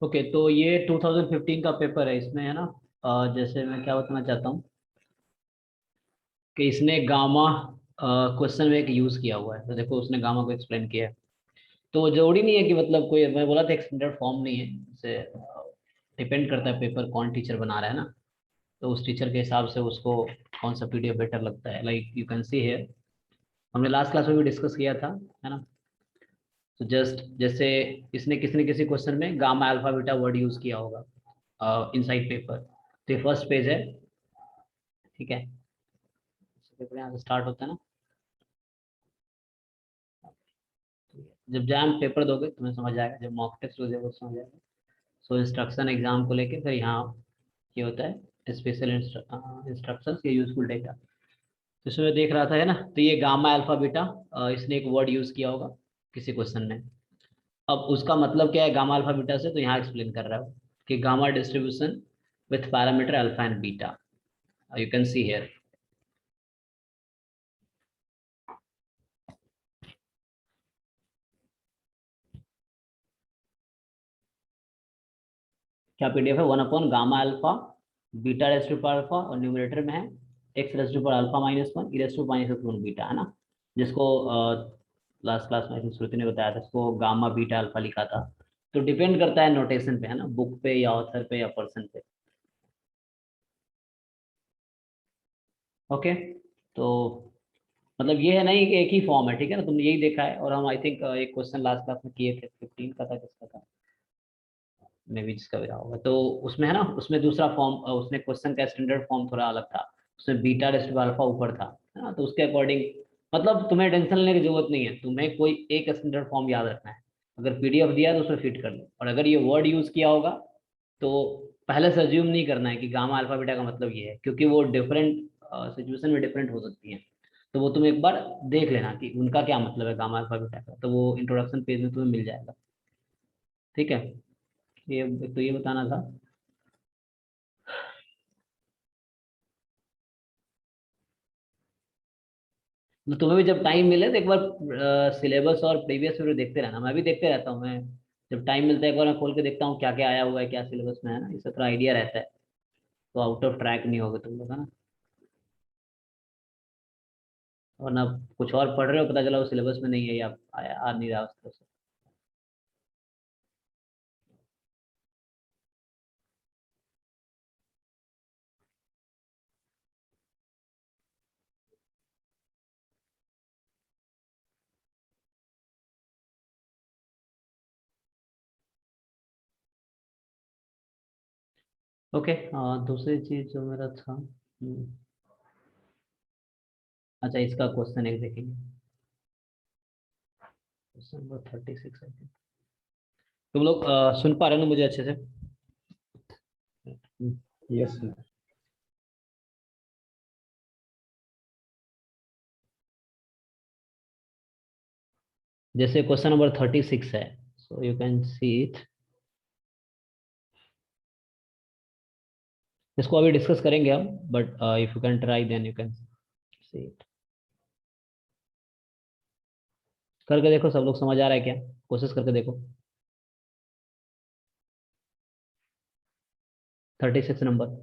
Okay, तो ये 2015 का पेपर है, इसमें है ना। जैसे मैं क्या बताना चाहता हूँ कि इसने गामा क्वेश्चन में एक यूज किया हुआ है, तो देखो उसने गामा को एक्सप्लेन किया है। तो जरूरी नहीं है कि मतलब कोई, मैं बोला था एक स्टैंडर्ड फॉर्म नहीं है, जैसे डिपेंड करता है पेपर कौन टीचर बना रहा है ना। तो उस टीचर के हिसाब से उसको कौन सा पीडीएफ बेटर लगता है। Like you can see here, हमने लास्ट क्लास में भी डिस्कस किया था, है ना। तो जस्ट जैसे इसने किसी न किसी क्वेश्चन में gamma alpha beta word use किया होगा इनसाइड पेपर। तो ये फर्स्ट पेज है, ठीक है। पेपर यहाँ से स्टार्ट होता है ना। जब जैम पेपर दोगे तुम्हें समझ आएगा, जब मॉक टेस्ट हो जाएगा समझ आएगा। सो इंस्ट्रक्शन एग्जाम को लेके फिर यहाँ ये होता है स्पेशल इंस्ट्रक्शंस, ये यूजफुल डेटा। तो इसमें देख रहा था, है ना। तो ये गामा अल्फा बीटा, इसने एक वर्ड यूज किया होगा किसी क्वेश्चन में। अब उसका मतलब क्या है गामा अल्फा बीटा से, तो यहाँ एक्सप्लेन कर रहा है कि gamma distribution with parameter alpha and beta, you can see here. क्या पीडीएफ है, 1 upon gamma alpha beta raise to power alpha, और न्यूमरेटर में है X raise to power alpha minus one E raise to minus one beta, है ना। जिसको last class में श्रुति ने बताया था, इसको गामा बीटा अल्फा लिखा था। तो डिपेंड करता है नोटेशन पे, है ना, बुक पे या ऑथर पे या पर्सन पे। ओके, तो मतलब ये है नहीं कि एक ही फॉर्म है, ठीक है ना, तुमने यही देखा है। और हम आई थिंक एक क्वेश्चन लास्ट क्लास में किए थे, 15 का था, किसका था, मे भी जिसका भी रहा होगा। तो उसमें है ना, उसमें दूसरा फॉर्म, उसने क्वेश्चन का स्टैंडर्ड फॉर्म थोड़ा अलग था। उसमें बीटा रेस्ट अल्फा ऊपर था, है ना। तो उसके अकॉर्डिंग मतलब तुम्हें टेंशन लेने की जरूरत नहीं है, तुम्हें कोई एक स्टैंडर्ड फॉर्म याद रखना है। अगर पीडीएफ दिया है तो उसमें फिट कर लो, और अगर ये वर्ड यूज किया होगा तो पहले से अज्यूम नहीं करना है कि गामा अल्फा बीटा का मतलब ये है, क्योंकि वो डिफरेंट सिचुएशन में डिफरेंट हो सकती है। तो वो तुम एक बार देख लेना कि उनका क्या मतलब है गामा अल्फा बीटा का, तो वो इंट्रोडक्शन पेज में तुम्हें मिल जाएगा, ठीक है। ये तो ये बताना था। तो तुम्हें भी जब टाइम मिले तो एक बार सिलेबस और प्रीवियस वीडियो देखते रहना, मैं भी देखते रहता हूँ। मैं जब टाइम मिलता है एक बार मैं खोल के देखता हूँ क्या क्या आया हुआ है, क्या सिलेबस में है ना, इससे थोड़ा आइडिया रहता है। तो आउट ऑफ ट्रैक नहीं होगे तुम लोग, है ना। और ना कुछ और पढ़ रहे हो, पता चला वो सिलेबस में नहीं है या आ नहीं रहा उस तरह से। ओके, दूसरी चीज जो मेरा था, अच्छा इसका क्वेश्चन एक देखेंगे, क्वेश्चन नंबर 36 आई थिंक। तुम लोग सुन पा रहे हो ना मुझे अच्छे से? Yes sir. जैसे क्वेश्चन नंबर 36 है, so you can see it. इसको अभी डिस्कस करेंगे हम, but if you can try then you can see it. करके देखो, सब लोग समझ आ रहा है क्या? कोशिश करके देखो। 36 नंबर।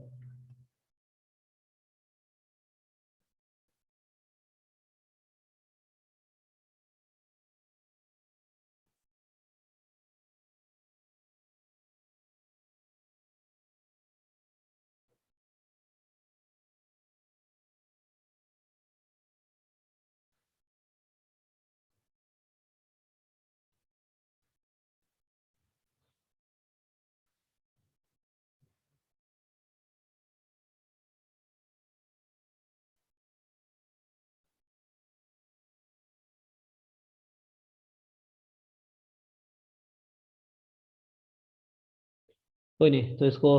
कोई नहीं, तो इसको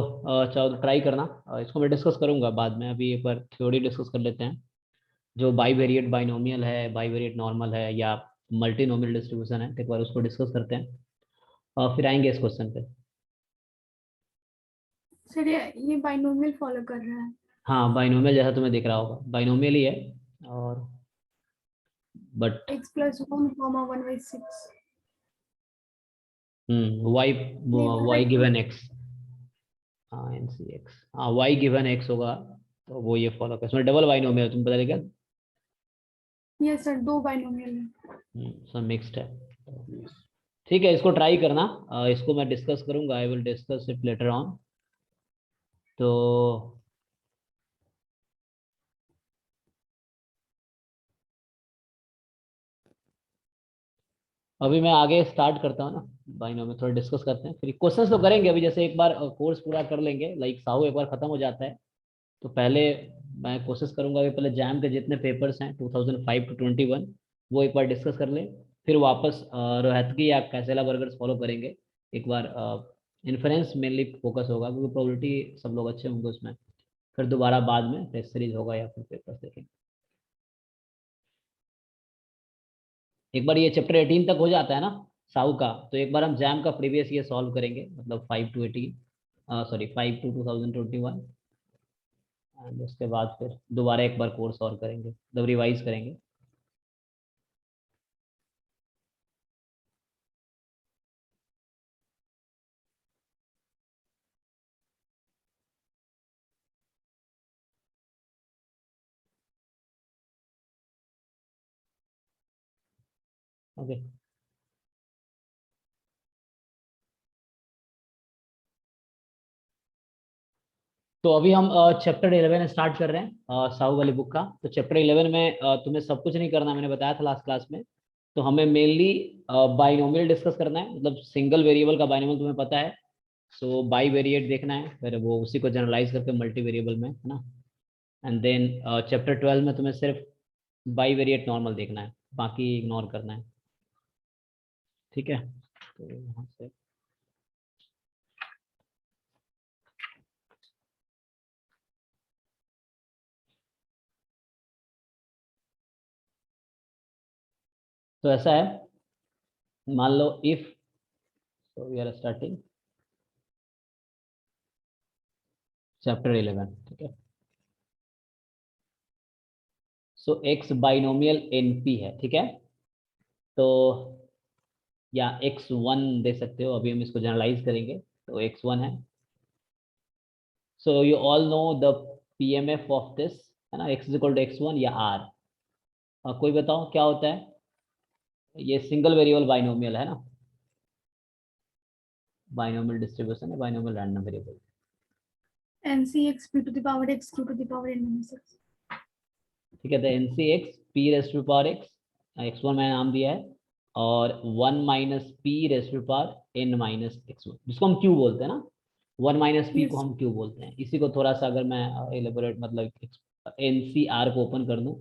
चाहो तो ट्राई करना। इसको मैं डिस्कस करूंगा बाद में, अभी एक बार थ्योरी डिस्कस कर लेते हैं। जो बाईवेरिएट बाइनोमियल है, बाईवेरिएट नॉर्मल है, या मल्टीनोमियल डिस्ट्रीब्यूशन है, तो एक बार उसको डिस्कस करते हैं और फिर आएंगे इस क्वेश्चन पे। सर ये बाइनोमियल फॉलो कर रहा है। हाँ, बाइनोमियल जैसा तुम्हें दिख रहा होगा, बाइनोमियल ही है। और बट x+1, 1/6। वाई, नहीं वो वाई वेक्टर। गिवन एक्स, हाँ एन सी एक्स, हाँ वाई गिवन एक्स होगा, तो वो ये फॉलो कर, इसमें डबल बाइनोमियल तुम बता क्या। यस सर, दो बाइनोमियल है। सब मिक्स्ड है। ठीक है, इसको ट्राई करना, इसको मैं डिस्कस करूंगा, I will discuss it later on. तो अभी मैं आगे स्टार्ट करता हूँ ना, बाइनोमियल थोड़ा डिस्कस करते हैं, फिर क्वेश्चंस तो करेंगे अभी, जैसे एक बार कोर्स पूरा कर लेंगे, लाइक साहू एक बार खत्म हो जाता है, तो पहले मैं कोशिश करूंगा कि पहले जैम के जितने पेपर्स हैं 2005 टू 21 वो एक बार डिस्कस कर लें, फिर वापस रोहतगी या कैसेला बर्गर्स फॉलो करेंगे एक बार। इन्फ्रेंस मेनली फोकस होगा क्योंकि प्रोबेबिलिटी सब लोग अच्छे होंगे उसमें, फिर दोबारा बाद में टेस्ट सीरीज होगा या फिर पेपर्स देखेंगे। एक बार ये चैप्टर 18 तक हो जाता है ना साहू का, तो एक बार हम जैम का प्रीवियस ये सॉल्व करेंगे, मतलब 5 टू 18, सॉरी 5 टू 2021, एंड उसके बाद फिर दोबारा एक बार कोर्स और करेंगे, मतलब रिवाइज करेंगे। ओके, तो अभी हम चैप्टर 11 स्टार्ट कर रहे हैं साहू वाली बुक का। तो चैप्टर 11 में तुम्हें सब कुछ नहीं करना, मैंने बताया था लास्ट क्लास में। तो हमें मेनली बाइनोमियल डिस्कस करना है, मतलब सिंगल वेरिएबल का बाइनोमियल तुम्हें पता है, सो बाई वेरिएट देखना है, फिर वो उसी को जनरलाइज करके मल्टी वेरिएबल में, है ना। एंड देन चैप्टर 12 में तुम्हें सिर्फ बाई वेरिएट नॉर्मल देखना है, बाकी इग्नोर करना है, ठीक है। तो यहाँ से तो ऐसा है, मान लो if, so we are starting chapter 11, ठीक है। सो एक्स बाइनोमियल एनपी है, ठीक है। तो या एक्स वन दे सकते हो, अभी हम इसको जनरलाइज करेंगे, तो एक्स वन है। So you all know the P M F of this, है ना, X equal to X one या आर। कोई बताओ क्या होता है, ये सिंगल वेरिएबल बाइनोमियल है ना, बाइनोमियल डिस्ट्रीब्यूशन है, binomial random variable. N C X P to the power X Q to the power N minus X. ठीक है, तो N C X P raise to power X, X one मैंने नाम दिया है, और one minus P raise to power N minus x one, जिसको हम क्यू बोलते हैं ना, वन माइनस पी को यस। हम क्यू बोलते हैं। इसी को थोड़ा सा अगर मैं एलेबोरेट, मतलब एन सी आर को ओपन कर दूं,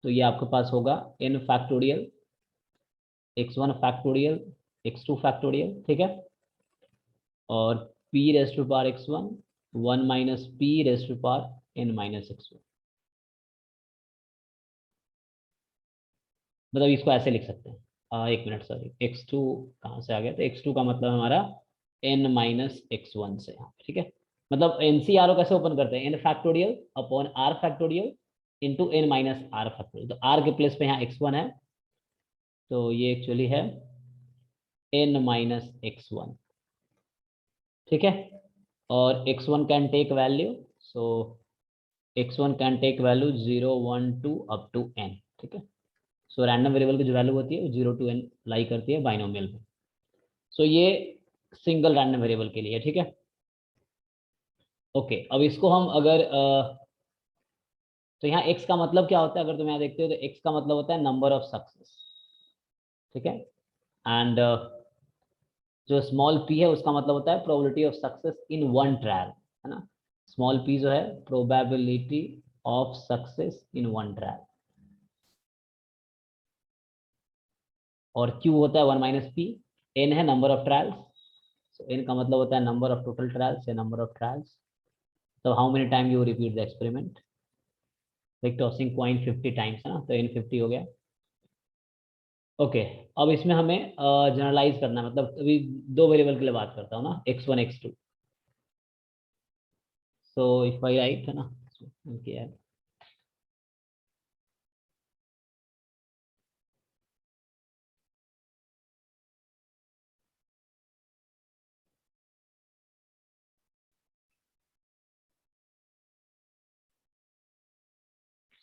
तो ये आपके पास होगा N factorial x one factorial X two factorial, ठीक है, और p raise to power X one, one minus P raise to power N minus x one. मतलब इसको ऐसे लिख सकते हैं, एक मिनट सॉरी, एक्स टू कहाँ से आ गया, तो एक्स टू का मतलब हमारा एन माइनस एक्स वन से यहाँ पे, ठीक है। मतलब एन सी आर को कैसे ओपन करते हैं, N factorial upon R factorial into N minus R factorial, तो आर के प्लेस पे यहाँ एक्स वन है, तो ये एक्चुअली है एन माइनस एक्स वन, ठीक है। और X one can take value, so X one can take value 0 1 2 up to N, ठीक है। सो रैंडम वेरिएबल की जो वैल्यू होती है वो 0 टू एन लाई करती है बाइनोमियल में। सो ये सिंगल रैंडम वेरिएबल के लिए, ठीक है। ओके, अब इसको हम अगर तो यहाँ x का मतलब क्या होता है, अगर तुम यहाँ देखते हो तो x का मतलब होता है नंबर ऑफ सक्सेस, ठीक है। एंड जो स्मॉल p है उसका मतलब होता है probability of success in one trial, है ना। स्मॉल p जो है probability of success in one trial, और q होता है वन माइनस पी, n है number of trials, so n का मतलब होता है नंबर ऑफ टोटल ट्रायल्स या नंबर ऑफ ट्रायल्स, तो how many time you repeat the experiment, like tossing coin 50 times, है ना, तो n 50 हो गया। ओके, अब इसमें हमें जनरलाइज करना है, मतलब अभी दो वेरिएबल के लिए बात करता हूँ ना, X one X two. So if I write, है ना, okay,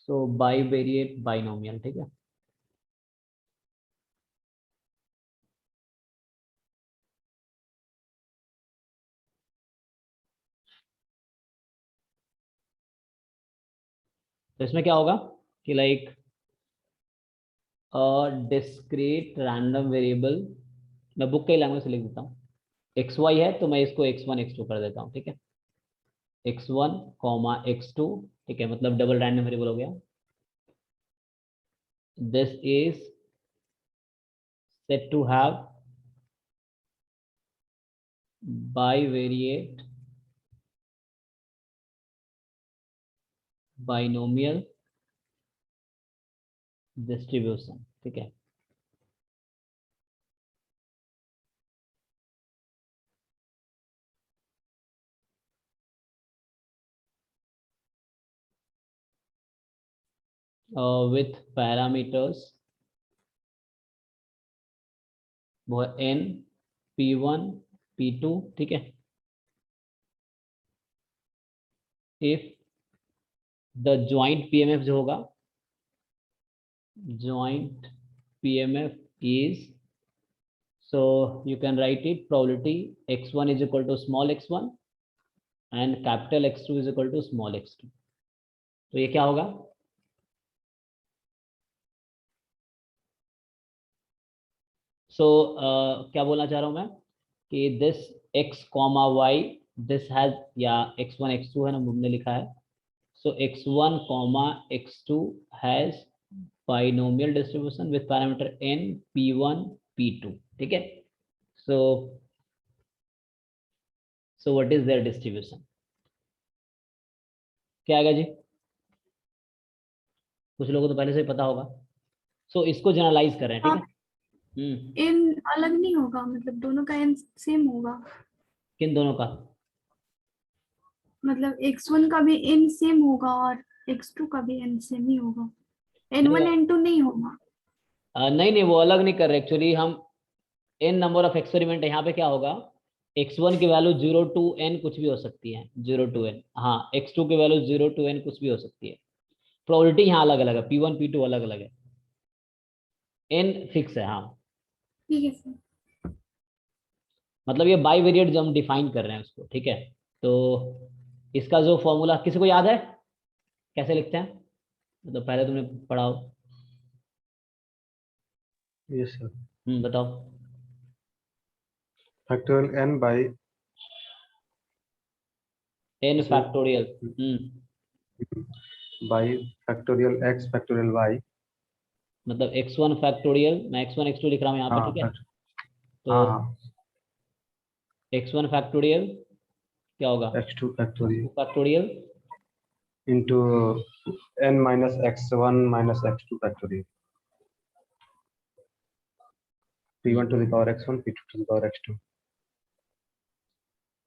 सो बाईवेरिएट बाइनोमियल, ठीक है। तो इसमें क्या होगा कि लाइक डिस्क्रीट रैंडम वेरिएबल, मैं बुक के लैंग्वेज से लिख देता हूँ। एक्स वाई है तो मैं इसको x1 x2 कर देता हूँ, ठीक है। x1 कॉमा x2, ठीक है, मतलब डबल रैंडम वेरिएबल हो गया। This is set to have bivariate binomial distribution, ठीक है। विथ पैरामीटर्स वो है n p1 p2, ठीक है। इफ द ज्वाइंट पीएमएफ जो होगा, joint PMF is, so you can write it probability x1 is equal to small x1 and capital X2 is equal to small x2। तो ये क्या होगा, सो क्या बोलना चाह रहा हूं मैं कि this x comma Y, this has, या x1 x2 है ना, हमने लिखा है। So x1 comma x2 has binomial distribution with parameter n p1 p2, ठीक है। So what is their distribution, क्या आएगा जी? कुछ लोगों को तो पहले से ही पता होगा। सो इसको जनरलाइज कर रहे हैं, ठीक है। n अलग नहीं होगा, मतलब दोनों का n सेम होगा। किन दोनों का? मतलब x1 का भी n सेम होगा और x2 का भी n सेम ही होगा, n1 n2 नहीं होगा। नहीं नहीं, वो अलग नहीं कर रहे एक्चुअली। हम n नंबर ऑफ एक्सपेरिमेंट, यहाँ पे क्या होगा, x1 की वैल्यू 0 to n कुछ भी हो सकती है, 0 to n, हाँ x2 की वैल्यू 0 to n कुछ भी हो सकती है। प्रोबेबिलिटी यहाँ अलग अलग है, p1 p2 अलग अलग है, n फिक्स है, हाँ। ठीक है सर। मतलब ये बाईवेरिएट जो हम डिफाइन कर रहे हैं उसको, ठीक है। तो इसका जो फॉर्मूला किसी को याद है, कैसे लिखते हैं? मतलब पहले तुमने पढ़ा हो। Yes sir. बताओ। Factorial n by n factorial by factorial x factorial y। मतलब x1 फैक्टोरियल, मैं x1 x2 लिख रहा हूँ यहाँ पे, हाँ ठीक है। तो हाँ हाँ, x1 फैक्टोरियल क्या होगा, x2 factorial factorial into n minus x1 minus x2 factorial, p1 to the power x1 p2 to the power x2,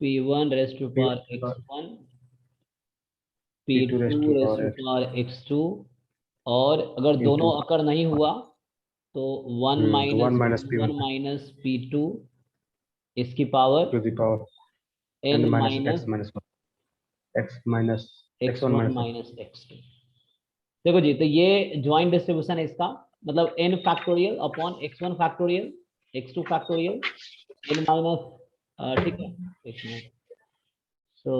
p1 raise to p1 power to the power x1 p2 p2 raise to the raise power to x power x2, और अगर दोनों into अकर नहीं हुआ तो 1 तो 1 minus minus p1 p1 minus p2 इसकी power to the power n n minus minus x minus 1 x minus x1 x1 minus minus x2। देखो जी, तो ये ज्वाइंट डिस्ट्रीब्यूशन है इसका, मतलब n factorial upon x1 factorial x2 factorial n minus, ठीक है, एक मिनट। सो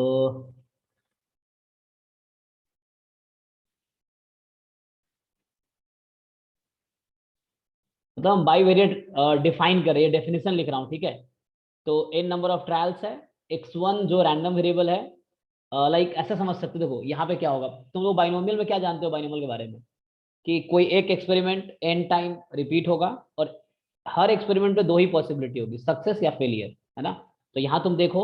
मतलब हम बाईवेरिएट डिफाइन कर रहे हैं, डेफिनेशन लिख रहा हूँ, ठीक है। तो n नंबर ऑफ ट्रायल्स है, x1 जो रैंडम वेरिएबल है, लाइक ऐसा समझ सकते हो। देखो यहाँ पे क्या होगा, तुम लोग बाइनोमियल में क्या जानते हो, बाइनोमियल के बारे में, कि कोई एक एक्सपेरिमेंट n टाइम रिपीट होगा और हर एक्सपेरिमेंट पे दो ही पॉसिबिलिटी होगी, सक्सेस या फेलियर, है ना। तो यहाँ तुम देखो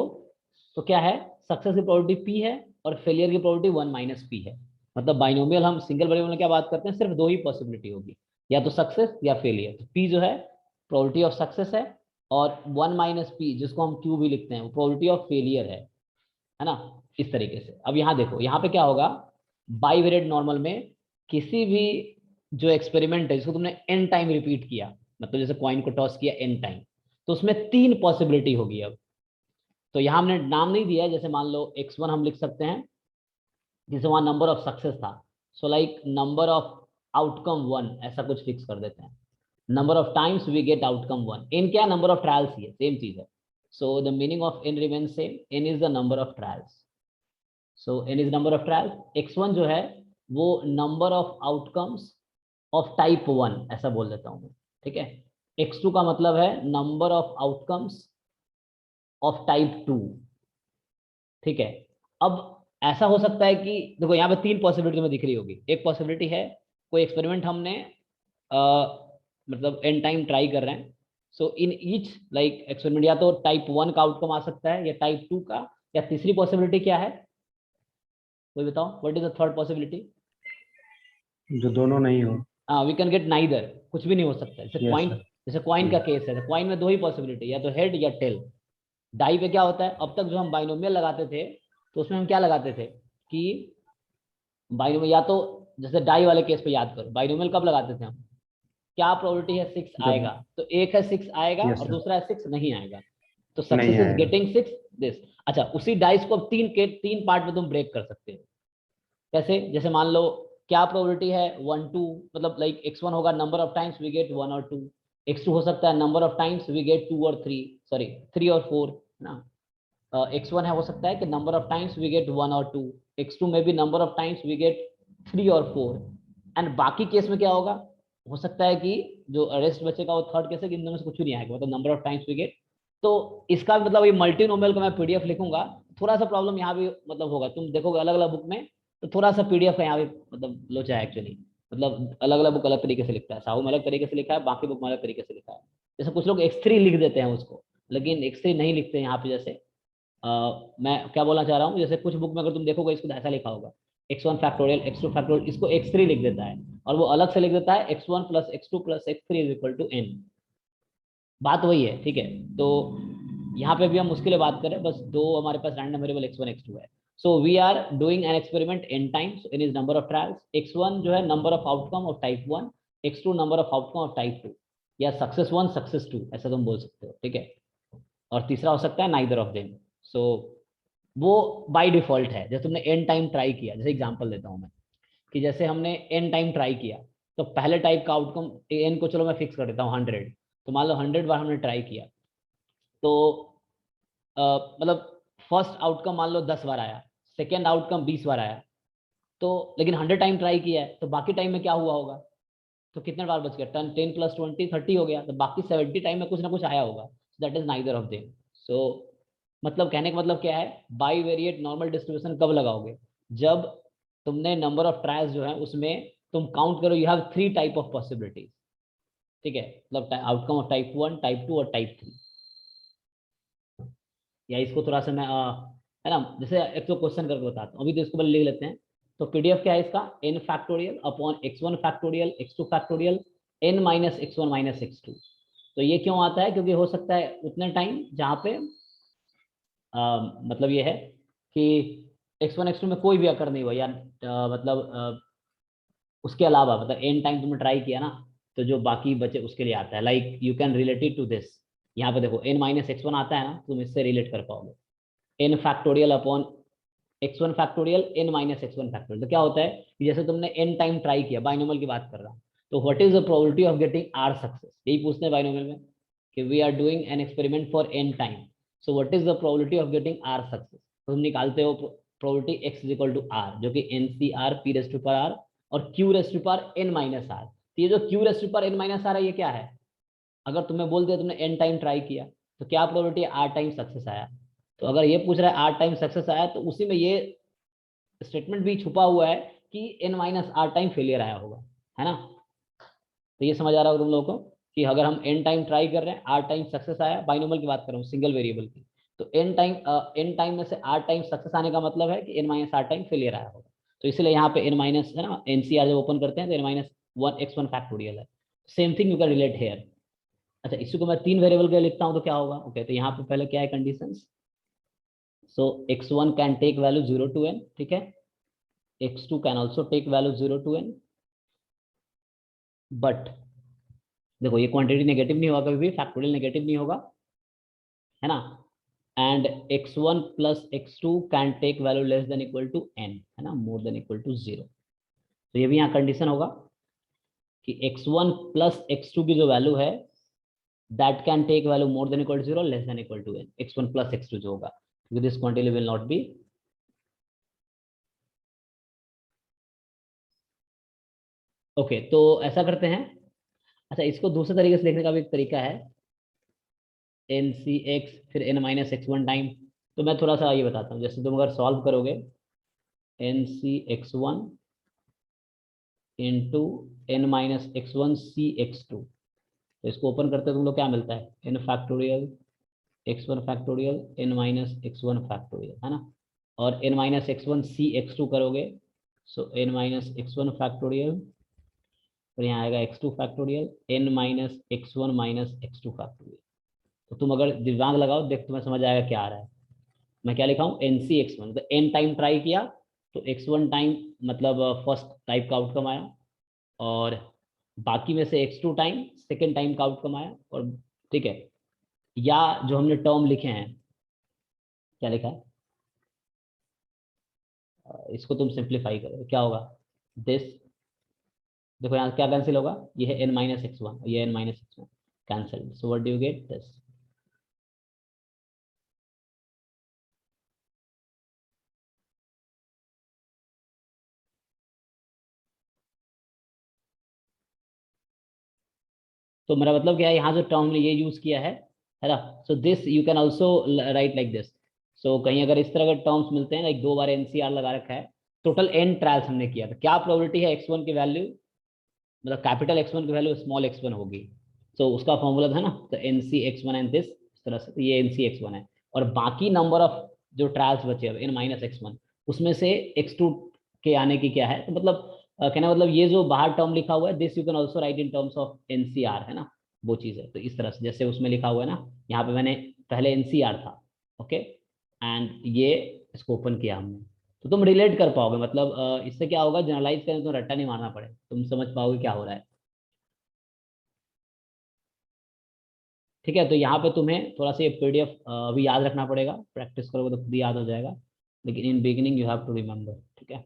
तो क्या है, सक्सेस की प्रोबेबिलिटी p है और फेलियर की प्रोबेबिलिटी 1 माइनस p है। मतलब बाइनोमियल, हम सिंगल वेरिएबल में क्या बात करते हैं, सिर्फ दो ही पॉसिबिलिटी होगी, या तो सक्सेस या फेलियर। तो p जो है प्रोबेबिलिटी ऑफ सक्सेस है, और 1 माइनस p जिसको हम q भी लिखते हैं वो प्रोबेबिलिटी ऑफ फेलियर है ना। इस तरीके से अब यहाँ देखो, यहाँ पे क्या होगा, बाईवेरिएट नॉर्मल में किसी भी जो एक्सपेरिमेंट है जिसको तुमने n टाइम रिपीट किया, मतलब जैसे कॉइन को टॉस किया n टाइम, तो उसमें 3 पॉसिबिलिटी होगी। अब तो यहाँ हमने नाम नहीं दिया है, जैसे मान लो x1 हम लिख सकते हैं, जैसे वहां नंबर ऑफ सक्सेस था, so like number of outcome 1 ऐसा कुछ फिक्स कर देते हैं, number of times we get outcome 1। n क्या, नंबर ऑफ ट्रायल्स ही है, सेम चीज है। So the meaning of n remains same, n is the number of trials. So n is number of trials, x1 जो है वो number of outcomes of type 1 ऐसा बोल देता हूं मैं, ठीक है। x2 का मतलब है number of outcomes of type 2, ठीक है। अब ऐसा हो सकता है कि देखो यहाँ पे 3 पॉसिबिलिटी में दिख रही होगी। एक पॉसिबिलिटी है कोई एक्सपेरिमेंट हमने मतलब एन टाइम ट्राई कर रहे हैं, सो इन ईच लाइक एक्सपेरिमेंट या तो टाइप 1 का आउटकम आ सकता है या टाइप 2 का, या तीसरी पॉसिबिलिटी क्या है, कोई बताओ, what is the third possibility? जो दोनों नहीं हो। वी कैन गेट नाइदर, कुछ भी नहीं हो सकता है। जैसे यस क्वाइन, सर। जैसे क्वाइन का केस है, क्वाइन में 2 ही पॉसिबिलिटी, या तो हेड या टेल। डाई पे क्या होता है, अब तक जो हम बाइनोमियल लगाते थे तो उसमें हम क्या लगाते थे कि बाइनोमियल, या तो जैसे डाई वाले केस पे याद करो, बाइनोमियल कब लगाते थे हम, क्या प्रोबेबिलिटी है 6 जब। आएगा, तो एक है 6 आएगा यस और सर। दूसरा है 6 नहीं आएगा, तो नहीं सक्सेस इज आएगा। Getting 6 this. अच्छा, उसी डाइस को अब 3 पार्ट में तुम ब्रेक कर सकते हो। कैसे, जैसे मान लो क्या प्रोबेबिलिटी है 1 2, मतलब लाइक x1 होगा number of times we get 1 और 2, x2 हो सकता है number of times we get 2 और 3, सॉरी 3 और 4 ना। x1 है, हो सकता है कि number of times we get 1 और 2, x2 में भी number of times we get 3 और 4, एंड बाकी केस में क्या होगा, हो सकता है कि जो रेस्ट बचेगा वो थर्ड केस है कि इन दोनों से कुछ भी नहीं आएगा, मतलब number of times we get. तो इसका मतलब ये मल्टीनोमियल का मैं पीडीएफ लिखूंगा, थोड़ा सा प्रॉब्लम यहाँ भी मतलब होगा, तुम देखोगे अलग अलग बुक में तो थोड़ा सा पीडीएफ का यहाँ भी मतलब लोचा है एक्चुअली, मतलब अलग अलग बुक अलग तरीके से लिखता है, साहू में अलग तरीके से लिखा है, बाकी बुक में अलग तरीके से लिखा है। जैसे कुछ लोग x3 लिख देते हैं उसको, लेकिन x3 नहीं लिखते यहाँ पे। जैसे मैं क्या बोलना चाह रहा हूँ, जैसे कुछ बुक में अगर तुम देखोगे इसको ऐसा लिखा होगा x1 फैक्टोरियल x2 फैक्टोरियल, इसको x3 लिख देता है, और वो अलग से लिख देता है x1 plus x2 plus x3 is equal to n। बात वही है, ठीक है। तो यहाँ पे भी हम उसके लिए बात करें, बस 2 हमारे पास रैंडम वेरिएबल x1 x2 है। So we are doing an experiment n times, n is number of trials, x1 जो है number of outcome of type 1, x2 number of outcome of type 2, या सक्सेस 1 सक्सेस 2 ऐसा तुम बोल सकते हो, ठीक है। और तीसरा हो सकता है नाइदर ऑफ देम। सो वो बाय डिफॉल्ट है, जैसे तुमने n टाइम ट्राई किया, जैसे एग्जांपल देता हूं मैं, कि जैसे हमने n टाइम ट्राई किया, तो पहले टाइप का आउटकम n को चलो मैं फिक्स कर देता हूँ 100, तो मान लो 100 बार हमने ट्राई किया, तो मतलब फर्स्ट आउटकम मान लो 10 बार आया, सेकेंड आउटकम 20 बार आया, तो लेकिन 100 टाइम ट्राई किया है, तो बाकी टाइम में क्या हुआ होगा, तो कितने बार बच गया, 10 प्लस 20 30 हो गया, तो बाकी 70 टाइम में कुछ ना कुछ आया होगा, that is neither of them. So मतलब कहने का मतलब क्या है, बाई वेरिएट नॉर्मल डिस्ट्रीब्यूशन कब लगाओगे, जब तुमने नंबर ऑफ ट्रायल्स जो है उसमें तुम काउंट करो, you have 3 type of possibilities, ठीक है, मतलब आउटकम ऑफ टाइप 1 टाइप 2 और टाइप 3। या इसको थोड़ा सा मैं है ना, जैसे एक तो क्वेश्चन करके बताता हूँ, अभी तो इसको पहले लिख लेते हैं। तो पीडीएफ क्या है इसका, n factorial upon x1 factorial x2 factorial n minus x1 minus x2। तो ये क्यों आता है, क्योंकि हो सकता है उतने टाइम जहाँ पे मतलब ये है कि x1 x2 में कोई भी अकर नहीं हुआ, या मतलब उसके अलावा मतलब एन टाइम तुमने ट्राई किया ना, तो जो बाकी बचे उसके लिए आता है, like you can relate it to this. यहाँ पे देखो n माइनस x1 आता है ना, तुम इससे रिलेट कर पाओगे, n factorial upon x1 factorial n minus x1 factorial. तो क्या होता है कि जैसे तुमने n टाइम ट्राई किया, बाइनोमियल की बात कर रहा हूँ, तो what is the probability of getting r success, यही पूछते हैं बाइनोमियल में, कि we are doing an experiment for n time, so what is the probability of getting r success. तो तुम निकालते हो probability x is equal to r, जो कि NCR p raised to power r और q raised to power n minus r। तो ये जो q raised to power n minus r है, ये क्या है, अगर तुम्हें बोल दिया तुमने n टाइम ट्राई किया, तो क्या प्रोबेबिलिटी है, r टाइम सक्सेस आया। तो अगर ये पूछ रहा है r टाइम सक्सेस आया, तो उसी में ये स्टेटमेंट भी छुपा हुआ है कि n minus r time failure आया होगा, है ना। तो ये समझ आ रहा होगा तुम लोगों को कि अगर हम n टाइम ट्राई कर रहे हैं, r टाइम सक्सेस आया, बाइनोमियल की बात कर रहा हूँ सिंगल वेरिएबल की, तो n टाइम में से r टाइम सक्सेस आने का मतलब है कि n minus r time failure आया होगा। तो इसलिए यहाँ पे n माइनस है ना, NCR जब ओपन करते हैं तो n माइनस 1 x1 फैक्टोरियल है, same thing you can relate here. अच्छा, इसी को मैं 3 वेरिएबल के लिए लिखता हूँ तो क्या होगा, ओके, तो यहाँ पे पहले क्या है conditions, so x1 can take value 0 to n, ठीक है, x2 can also take value 0 to n, but देखो ये क्वांटिटी नेगेटिव नहीं होगा, कभी भी फैक्टोरियल नेगेटिव नहीं होगा, है ना, and x1 plus x2 can take value less than equal to n, है ना, मोर देन इक्वल टू 0। तो ये भी यहाँ कंडीशन होगा कि x1 प्लस x2 की जो वैल्यू है that can take value more than equal to 0 less than equal to n, x1 plus x2 जो होगा, क्योंकि this quantity will not be okay. तो ऐसा करते हैं, अच्छा इसको दूसरे तरीके से देखने का भी एक तरीका है, एन सी एक्स फिर n minus x one time. तो मैं थोड़ा सा ये बताता हूँ, जैसे तुम अगर सॉल्व करोगे n C x one into N minus x one C x two, तो इसको ओपन करते हो तुम लोग क्या मिलता है, n factorial x one factorial n minus x one factorial, है ना। और n minus x one C x two करोगे, so n minus x one factorial, और यहाँ आएगा x two factorial n minus x one minus x two factorial. तो तुम अगर दिमाग लगाओ देख तुम्हें समझ आएगा क्या आ रहा है। मैं क्या लिखा हूँ, एन सी एक्स वन, तो एन टाइम ट्राई किया तो एक्स वन टाइम मतलब फर्स्ट टाइप का आउटकम आया, और बाकी में से x two time second time का आउटकम आया। और ठीक है, या जो हमने टर्म लिखे हैं, क्या लिखा है, इसको तुम सिंप्लीफाई करो क्या होगा, दिस, देखो यहाँ क्या कैंसिल होगा, ये है एन माइनस एक्स वन, ये n minus x one cancel, so what do you get, this. तो मेरा मतलब क्या है, यहाँ जो टर्म ने ये यूज किया है ना, so this you can also write like this. So कहीं अगर इस तरह के टर्म्स मिलते हैं, लाइक 2 बार एनसीआर लगा रखा है, टोटल एन ट्रायल्स हमने किया, तो क्या प्रोबेबिलिटी है एक्स वन की वैल्यू, मतलब कैपिटल एक्स वन की वैल्यू स्मॉल एक्स वन होगी। सो उसका फॉर्मूला था ना, तो N C x one and this, इस तरह से, तो ये एन सी एक्स वन है। और बाकी नंबर ऑफ जो ट्रायल्स बचे अब एन माइनस एक्स वन, उसमें से एक्स टू के आने की क्या है, तो मतलब कहना मतलब ये जो बाहर टर्म लिखा हुआ है, this you can also right in terms of NCR, है ना, वो चीज़ है। तो इस तरह से जैसे उसमें लिखा हुआ है ना, यहाँ पे मैंने पहले एनसीआर था, ओके, एंड ये इसको ओपन किया हमने, तो तुम रिलेट कर पाओगे, मतलब इससे क्या होगा, जनरलाइज करें तो रट्टा नहीं मारना पड़े, तुम समझ पाओगे क्या हो रहा है। ठीक है, तो यहाँ पे तुम्हें थोड़ा सा ये पीडीएफ अभी याद रखना पड़ेगा, प्रैक्टिस करोगे तो खुद ही याद हो जाएगा, लेकिन in beginning you have to remember, ठीक है।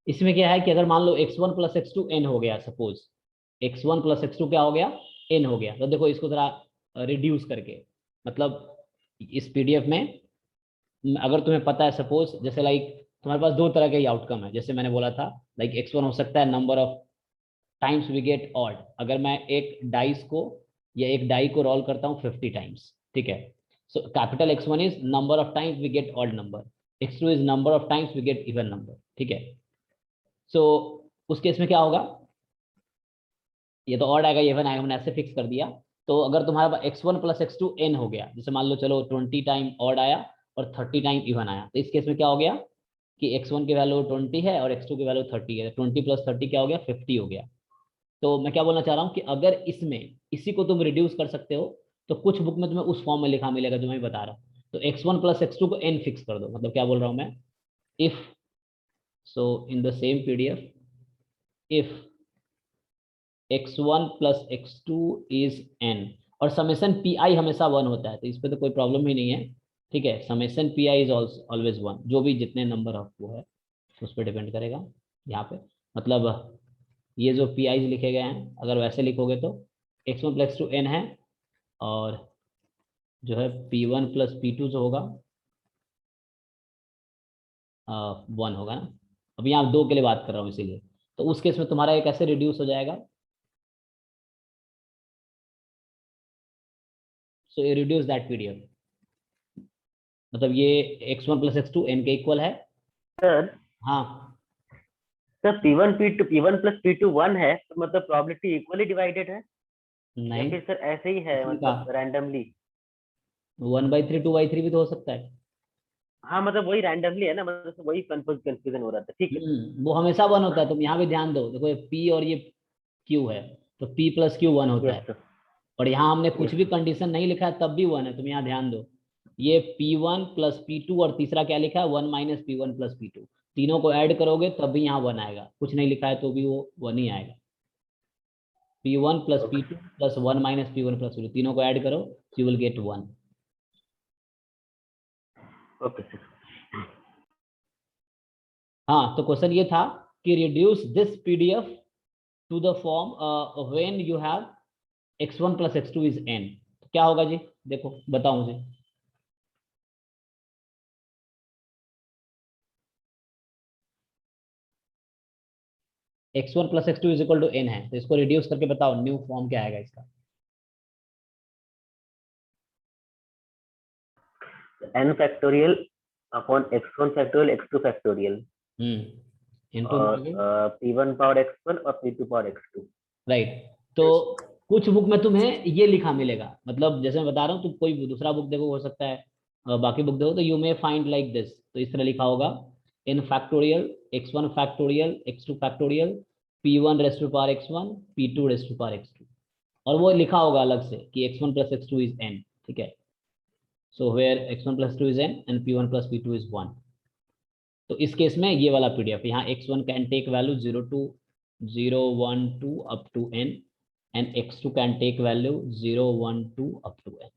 इसमें क्या है कि अगर मान लो x one plus x two n हो गया, suppose x one plus x two क्या हो गया, एन हो गया, तो देखो इसको थोड़ा रिड्यूस करके, मतलब इस पीडीएफ में अगर तुम्हें पता है, सपोज जैसे लाइक तुम्हारे पास दो तरह के ही आउटकम है, जैसे मैंने बोला था, लाइक एक्स वन हो सकता है number of times we get odd, अगर मैं एक डाइस को या एक डाई को रोल करता हूँ 50 टाइम्स, ठीक है, so capital x one is number of times we get odd number, x two is number of times we get even number, ठीक है। सो उस केस में क्या होगा, ये तो ऑड आएगा ये इवन आएगा, हमने ऐसे फिक्स कर दिया। तो अगर तुम्हारे पास x one plus x two n हो गया, जैसे मान लो चलो 20 टाइम ऑड आया और 30 टाइम इवन आया, तो इस केस में क्या हो गया कि एक्स वन की वैल्यू 20 है और एक्स टू की वैल्यू 30 है, 20 प्लस 30 क्या हो गया, 50 हो गया। तो मैं क्या बोलना चाह रहा हूँ कि अगर इसमें इसी को तुम रिड्यूस कर सकते हो, तो कुछ बुक में तुम्हें उस फॉर्म में लिखा मिलेगा जो मैं बता रहा हूँ, तो x one plus x two को एन फिक्स कर दो, मतलब क्या बोल रहा हूँ मैं, if, so in the same PDF, if x one plus x two is n, और समेशन पी आई हमेशा वन होता है, तो इस पर तो कोई प्रॉब्लम ही नहीं है, ठीक है, summation p I is always one, जो भी जितने नंबर ऑफ वो है उस पर डिपेंड करेगा यहाँ पे, मतलब ये जो पी आई लिखे गए हैं अगर वैसे लिखोगे तो x one plus two n है, और जो है p one plus p two जो होगा वन होगा ना। अभी यहाँ दो के लिए बात कर रहा हूँ इसीलिए, तो उस केस में तुम्हारा ये कैसे रिड्यूस हो जाएगा, सो ये रिड्यूस दैट पीडीएफ, मतलब ये x one plus x two n के इक्वल है। सर हाँ, सर P1 प्लस P2 1 है, तो मतलब प्रोबेबिलिटी इक्वली डिवाइडेड है, या नहीं, फिर सर ऐसे ही है किसने मतलब कहा, रैंडमली? 1/3 2/3 भी तो हो सकता है। हाँ मतलब वही रैंडमली है ना, मतलब वही कंफ्यूजन हो रहा था, ठीक है। वो हमेशा वन होता है, तुम यहाँ भी ध्यान दो, देखो ये पी और ये क्यू है, तो पी प्लस क्यू वन होता यस है, सर। और यहाँ हमने कुछ यस भी कंडीशन नहीं लिखा है तब भी वन है, तुम यहाँ ध्यान दो, ये p one plus p two और तीसरा क्या लिखा है, one minus p one plus p two, तीनों को ऐड करोगे तब भी यहाँ वन आएगा, कुछ नहीं लिखा है तो भी वो वन ही आएगा, p one plus p okay. Two plus one minus p one plus p two, तीनों को ऐड करो, you will get one. Okay sir. हाँ, तो क्वेश्चन ये था कि reduce this PDF to the form when you have x1 + x2 is n। तो क्या होगा जी, देखो बताओ मुझे। x1 + x2 = n है, तो इसको रिड्यूस करके बताओ न्यू फॉर्म क्या आएगा इसका। n factorial upon x1 factorial x2 factorial into और p1 पावर x1 और p2 पावर x2। राइट। तो कुछ बुक में तुम्हें ये लिखा मिलेगा, मतलब जैसे मैं बता रहा हूँ, तुम कोई दूसरा बुक देखो, हो सकता है बाकी बुक देखो, तो you may find like this. तो इस तरह लिखा होगा n factorial x1 factorial x2 factorial p1 raised to power x1 p2 raised to power x2, और वो लिखा होगा अलग से कि x1 + x2 इज n। ठीक है, so where x1 + x2 is n and p1 + p2 is 1। तो इस केस में ये वाला पीडीएफ यहाँ x1 can take value 0 to 0 1 2 up to n and x2 can take value 0 1 2 up to n।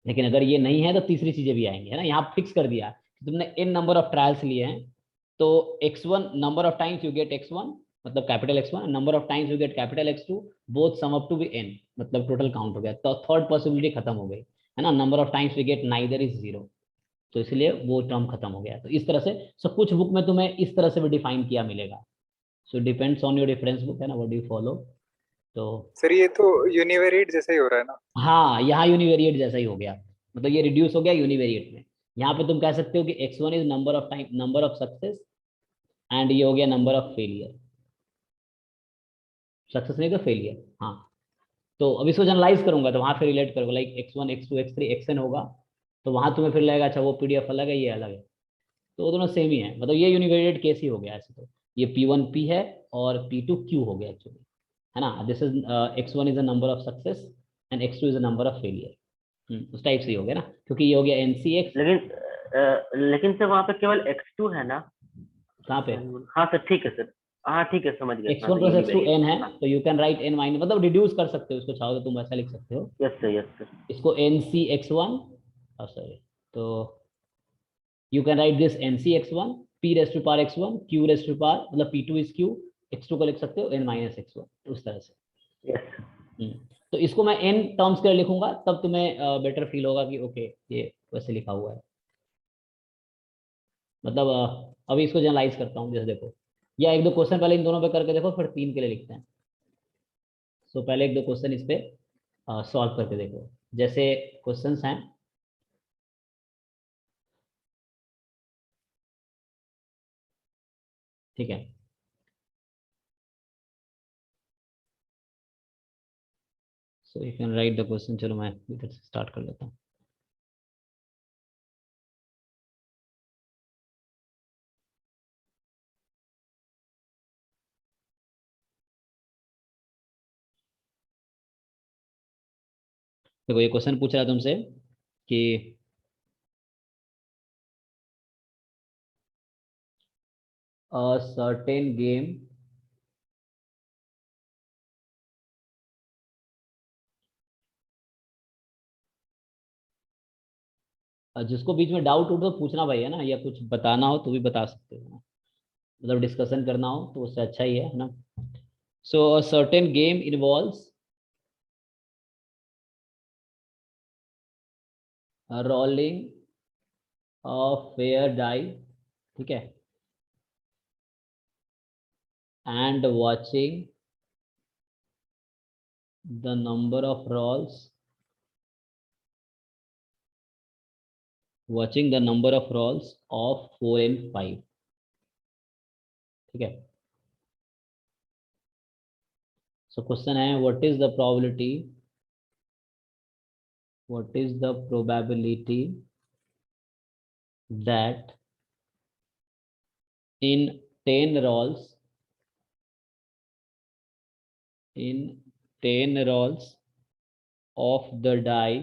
लेकिन अगर ये नहीं है तो तीसरी चीजें भी आएंगी, है ना। यहाँ फिक्स कर दिया कि तुमने n नंबर ऑफ ट्रायल्स लिए हैं, तो x1 number of times you get x1 मतलब capital x1, number of times you get capital x2, both sum up to be n, मतलब टोटल काउंट हो गया। तो थर्ड पॉसिबिलिटी खत्म हो गई, है ना। Number of times we get neither is 0, तो इसलिए वो टर्म खत्म हो गया। तो इस तरह से सब कुछ बुक में तुम्हें इस तरह से भी डिफाइन किया मिलेगा। So depends on your reference book, है ना, व्हाट डू यू फॉलो। तो सर ये तो यूनिवेरिएट जैसा ही हो रहा है ना। हाँ, यहाँ यूनिवेरिएट जैसा ही हो गया, मतलब ये रिड्यूस हो गया यूनिवेरिएट में। यहाँ पे तुम कह सकते हो कि x1 is number of time, number of success, and ये हो गया नंबर ऑफ फेलियर। सक्सेस नहीं तो फेलियर, हाँ। तो अब इसको जनरलाइज करूंगा तो वहां फिर रिलेट करूंगा, like x1 x2 x3 xn होगा, तो वहां तुम्हें फिर लगेगा अच्छा वो पीडीएफ अलग है, ये अलग है। तो वो दोनों सेम ही है, मतलब ये यूनिवेरिएट केस ही हो गया ऐसे। तो ये P1 P है और P2 Q हो गया एक्चुअली, है ना। This is x1 is a number of success and x2 is a number of failure. उस टाइप से ही हो गया ना, क्योंकि ये हो गया NCX। लेकिन सर वहाँ पे केवल x2 है ना। कहाँ पे? हाँ सर ठीक है सर। हाँ ठीक है समझ गया। हाँ x1 sir + x2 univariate. n है, हाँ तो you can right n minus, मतलब रिड्यूस कर सकते हो इसको, चाहो तो तुम ऐसा लिख सकते हो यस सर यस सर। इसको NCX1, सॉरी, तो you can write this NCX1 P raised to power x1 Q raised to power, मतलब P2 इज Q, x2 को लिख सकते हो n - x1, उस तरह से। यस तो इसको मैं n टर्म्स के लिए लिखूंगा, तब तुम्हें बेटर फील होगा कि ओके ये वैसे लिखा हुआ है। मतलब अभी इसको जनरलाइज करता हूँ, जैसे देखो, या एक दो क्वेश्चन पहले इन दोनों पे करके देखो, फिर तीन के लिए लिखते हैं। सो पहले एक दो क्वेश्चन इस पे सॉल्व करके देखो। जैसे क्वेश्चंस हैं, ठीक है। So you can right the question. चलो मैं इधर से स्टार्ट कर लेता हूँ। देखो ये क्वेश्चन पूछ रहा है तुमसे कि a certain game जिसको बीच में डाउट हो तो पूछना भाई, है ना, या कुछ बताना हो तो भी बता सकते हो ना, मतलब डिस्कशन करना हो तो उससे अच्छा ही है ना। So a certain game involves rolling a fair die, ठीक है, and watching the number of rolls, watching the number of rolls of 4 and 5, ठीक है। सो क्वेश्चन है what is the probability that in 10 rolls in 10 rolls of the die,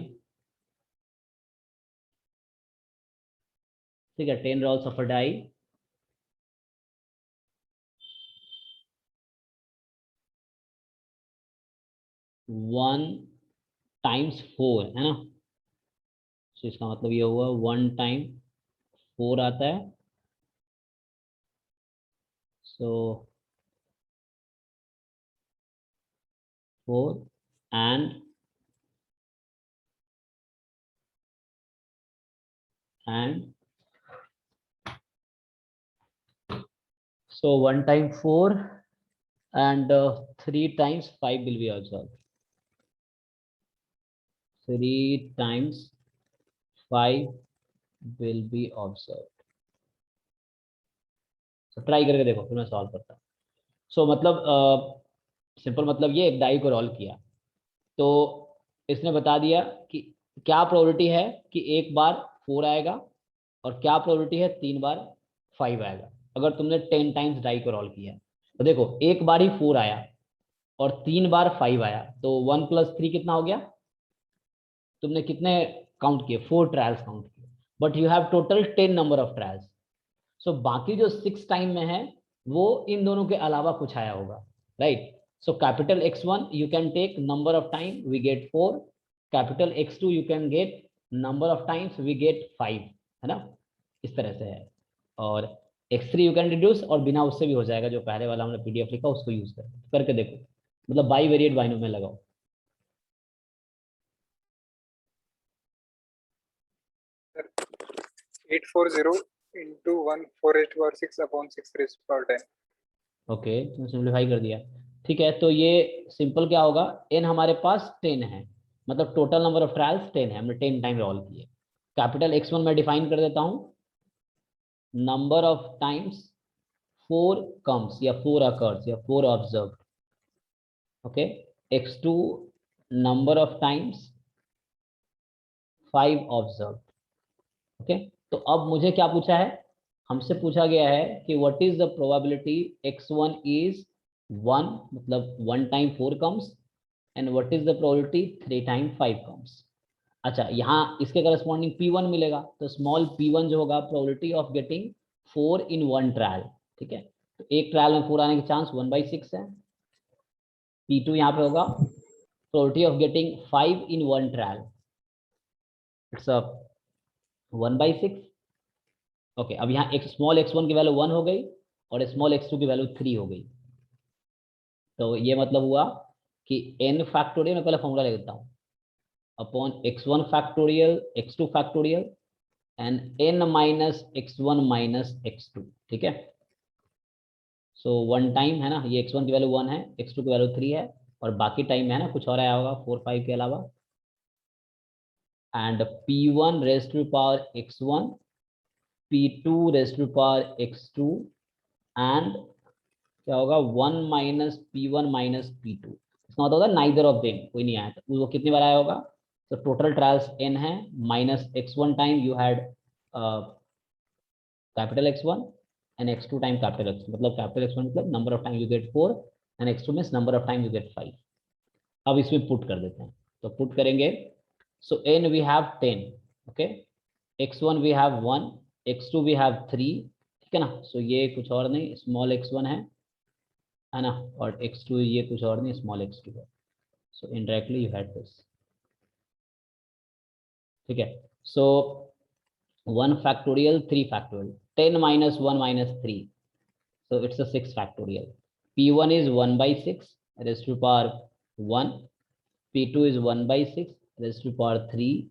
ठीक है, 10 rolls of a die, 1 times 4, है ना। तो इसका मतलब ये हुआ 1 टाइम 4 आता है, सो 4 and so 1 time 4 and 3 times 5 will be observed. 3 times 5 will be observed. So try करके देखो, फिर मैं सॉल्व करता हूँ. सो मतलब सिंपल मतलब ये एक डाई को रोल किया तो इसने बता दिया कि क्या प्रोबेबिलिटी है कि एक बार 4 आएगा और क्या प्रोबेबिलिटी है 3 बार 5 आएगा. अगर तुमने 10 टाइम्स डाई को रोल किया तो देखो एक बार ही 4 आया और 3 बार 5 आया, तो 1 + 3 कितना हो गया? तुमने कितने काउंट किए? 4 ट्रायल्स काउंट किए, but you have total 10 number of trials. So बाकी जो 6 टाइम में है वो इन दोनों के अलावा कुछ आया होगा, right? So capital X1 you can take number of time we get 4, capital X2 you can get number of times we get 5, है ना? इस तरह से है. और X3 यू कैन रिड्यूस, और बिना उससे भी हो जाएगा, जो पहले वाला हमने PDF लिखा उसको यूज करके देखो. मतलब बाई वेरिएट बाइनोम में लगाओ. 840 into 1 4 raised to power 6 upon 6 raised to power 10. Okay, तो सिंप्लीफाई कर दिया. ठीक है, तो ये सिंपल क्या होगा, n हमारे पास 10 है, मतलब टोटल नंबर ऑफ ट्रायल्स 10 है, हमने 10 टाइम रोल किए. कैपिटल X1 में डिफाइन कर देता हूँ, नंबर ऑफ टाइम्स 4 कम्स या 4 अकर्स या 4 observe. Okay, X2 number of times 5 observe. Okay, तो अब मुझे क्या पूछा है? हमसे पूछा गया है कि what is the probability X1 is 1, मतलब 1 time 4 comes, and what is the probability 3 time 5 comes. अच्छा, यहाँ इसके करस्पॉन्डिंग P1 मिलेगा, तो स्मॉल P1 जो होगा probability of getting 4 in 1 trial. ठीक है, तो एक ट्रायल में 4 आने के चांस 1/6 है. P2 यहाँ पे होगा probability of getting 5 in 1 trial, it's a 1/6. Okay, अब यहाँ एक स्मॉल x1 की वैल्यू 1 हो गई और स्मॉल x2 की वैल्यू 3 हो गई. तो ये मतलब हुआ कि n फैक्टोरियल, मैं पहले फॉर्मूला लिख देता हूँ, upon x1 factorial x2 factorial and n minus x1 minus x2. ठीक है, सो 1 टाइम है ना, ये x1 की वैल्यू 1 है, x2 की वैल्यू 3 है, और बाकी टाइम है ना कुछ और आया होगा 4 5 के अलावा. And P1 raise to power x1, P2 raise to power x2 and क्या होगा 1 माइनस P1 माइनस P2. इसका मतलब होगा नाइदर ऑफ देम, कोई नहीं आया, तो वो कितनी बार आया होगा? तो टोटल ट्रायल्स n है, minus x1 time you had capital X1 and x2 time capital X2, मतलब कैपिटल X1 मतलब number of time you get 4 and x2 means number of time you get 5. अब इसमें पुट कर देते हैं, तो put करेंगे. So n we have 10, okay, x1 we have 1, x2 we have 3. ठीक है ना, सो ये कुछ और नहीं स्मॉल x1 है ना, और x2 ये कुछ और नहीं स्मॉल x2 है. So indirectly you had this. ठीक है, सो 1 factorial 3 factorial, 10 minus 1 minus 3, so it's a 6 factorial. P1 is 1/6 raised to power 1, P2 is 1/6 raised to power 3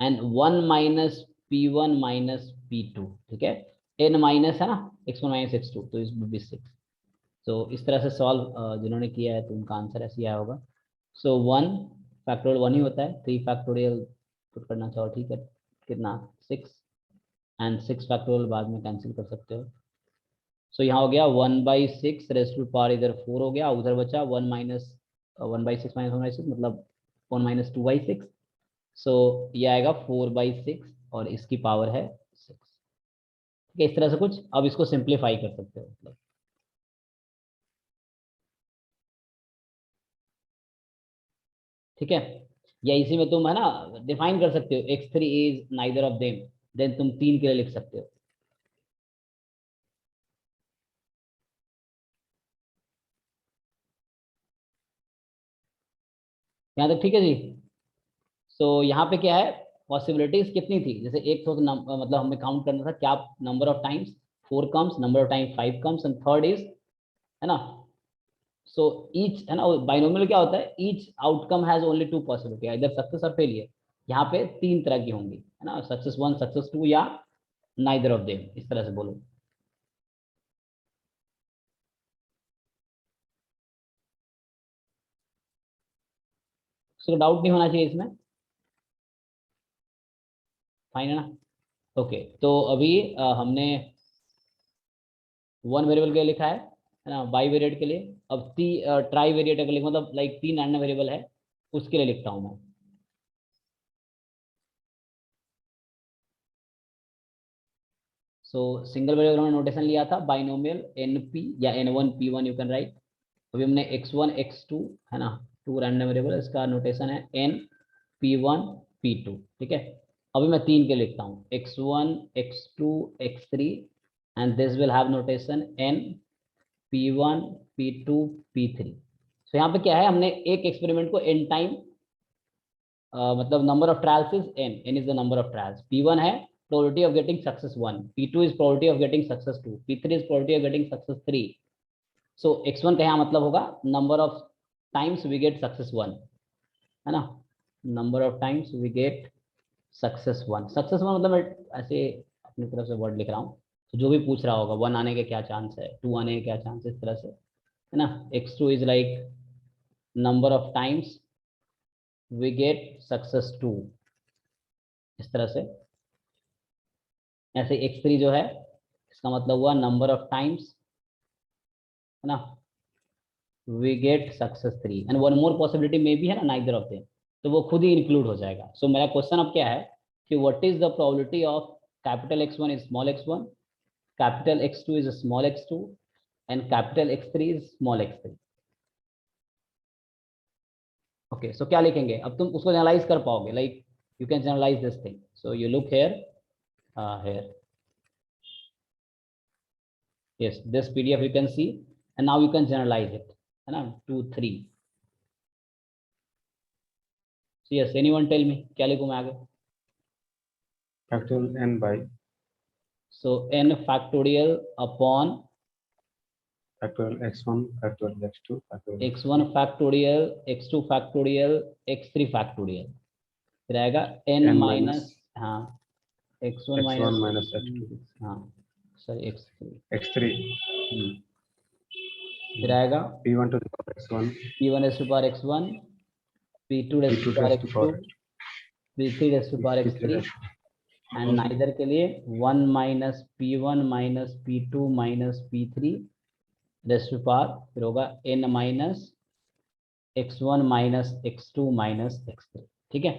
and 1 minus P1 minus P2. ठीक है, n minus है ना x1 minus x2, तो इसमें भी 6. तो इस तरह से सॉल्व जिन्होंने किया है तो उनका आंसर ऐसे ही आया होगा. सो 1 फैक्टोरियल 1 ही होता है, 3 फैक्टोरियल पुट करना चाहो ठीक है, कितना 6, एंड 6 फैक्टोरियल बाद में कैंसिल कर सकते हो. सो यहाँ हो गया 1/6 रेज़ टू पावर, इधर 4 हो गया, उधर बचा 1 माइनस 1/6 माइनस 1/6 मतलब 1 माइनस 2/6. सो ये आएगा 4/6 और इसकी पावर है 6. ठीक है, इस तरह से कुछ. अब इसको सिंप्लीफाई कर सकते हो, मतलब ठीक है, या इसी में तुम है ना डिफाइन कर सकते हो x3 is neither of them, then तुम 3 के लिए लिख सकते हो. यहाँ तक ठीक है जी. सो यहाँ पे क्या है, पॉसिबिलिटीज कितनी थी, जैसे एक तो मतलब हमें काउंट करना था क्या number of times 4 comes, number of time 5 comes, and third is, है ना, सो ईच, है ना, बाइनोमियल क्या होता है, each outcome has only 2 possibility, इधर सक्सेस और फेलियर। यहाँ पे 3 तरह की होंगी, है ना, सक्सेस 1, सक्सेस 2 या नाइदर ऑफ देम, इस तरह से बोलो। उसको डाउट नहीं होना चाहिए इसमें, फाइन है ना। ओके, तो अभी हमने वन वेरिएबल के लिए लिखा है ना, बाई वेरिएट के लिए। अब ट्राई वेरिएट के लिए, मतलब लाइक 3 अन्य वेरिएबल है, उसके लिए लिखता हूँ मैं। सो सिंगल वेरिएबल में नोटेशन लिया था बाइनोमियल एनपी या n1 p1 you can right. अभी हमने x1 x2, है ना, 2 रैंडम वेरिएबल, इसका नोटेशन है n p1 p2, ठीक है। अभी मैं 3 के लिखता हूँ, x1 x2 x3, and this will have notation n p1 p2 p3। सो यहाँ पे क्या है, हमने एक एक्सपेरिमेंट को n टाइम, मतलब number of trials is n is the number of trials, p1 है probability of getting success 1, p2 is probability of getting success 2, p3 is probability of getting success 3। So x1 का यहाँ मतलब होगा number of times we get success 1, है ना, number of times we get success 1। Success 1 मतलब मैं ऐसे अपनी तरफ से वर्ड लिख रहा हूँ, तो जो भी पूछ रहा होगा 1 आने के क्या चांस है, 2 आने के क्या चांस है, इस तरह से, है ना। x2 is like number of times we get success 2, इस तरह से। ऐसे x3 जो है, इसका मतलब हुआ नंबर ऑफ टाइम्स, है ना, we get success 3, and one more possibility में भी, है ना, नाइदर ऑफ देम, तो वो खुद ही इंक्लूड हो जाएगा। सो मेरा क्वेश्चन अब क्या है कि what is the probability of capital X1 is small x1, capital X2 is small x2, and capital X3 is small x3। Okay, so क्या लिखेंगे अब, तुम उसको जनरलाइज कर पाओगे, like you can generalize this thing. So you look here yes, this PDF you can see, and now you can generalize it, है ना, 2 3। so yes, anyone tell me क्या लिखूं मैं आगे। factorial n by so n factorial upon factorial x1 factorial x2 factorial x1 factorial, x2 factorial, x3 factorial, फिर आएगा n n minus, minus हाँ, x1 x1 minus, minus x2 हाँ sorry x3, x3 फिर आएगा p1 to the power x1 p1 raised to power x1, p2 raised to p2 power raised to x2, power p3 raised to power p3 x3, raised to and neither के लिए 1 minus p1 minus p2 minus p3 raised to power, फिर होगा n minus x1 minus x2 minus x3, ठीक है,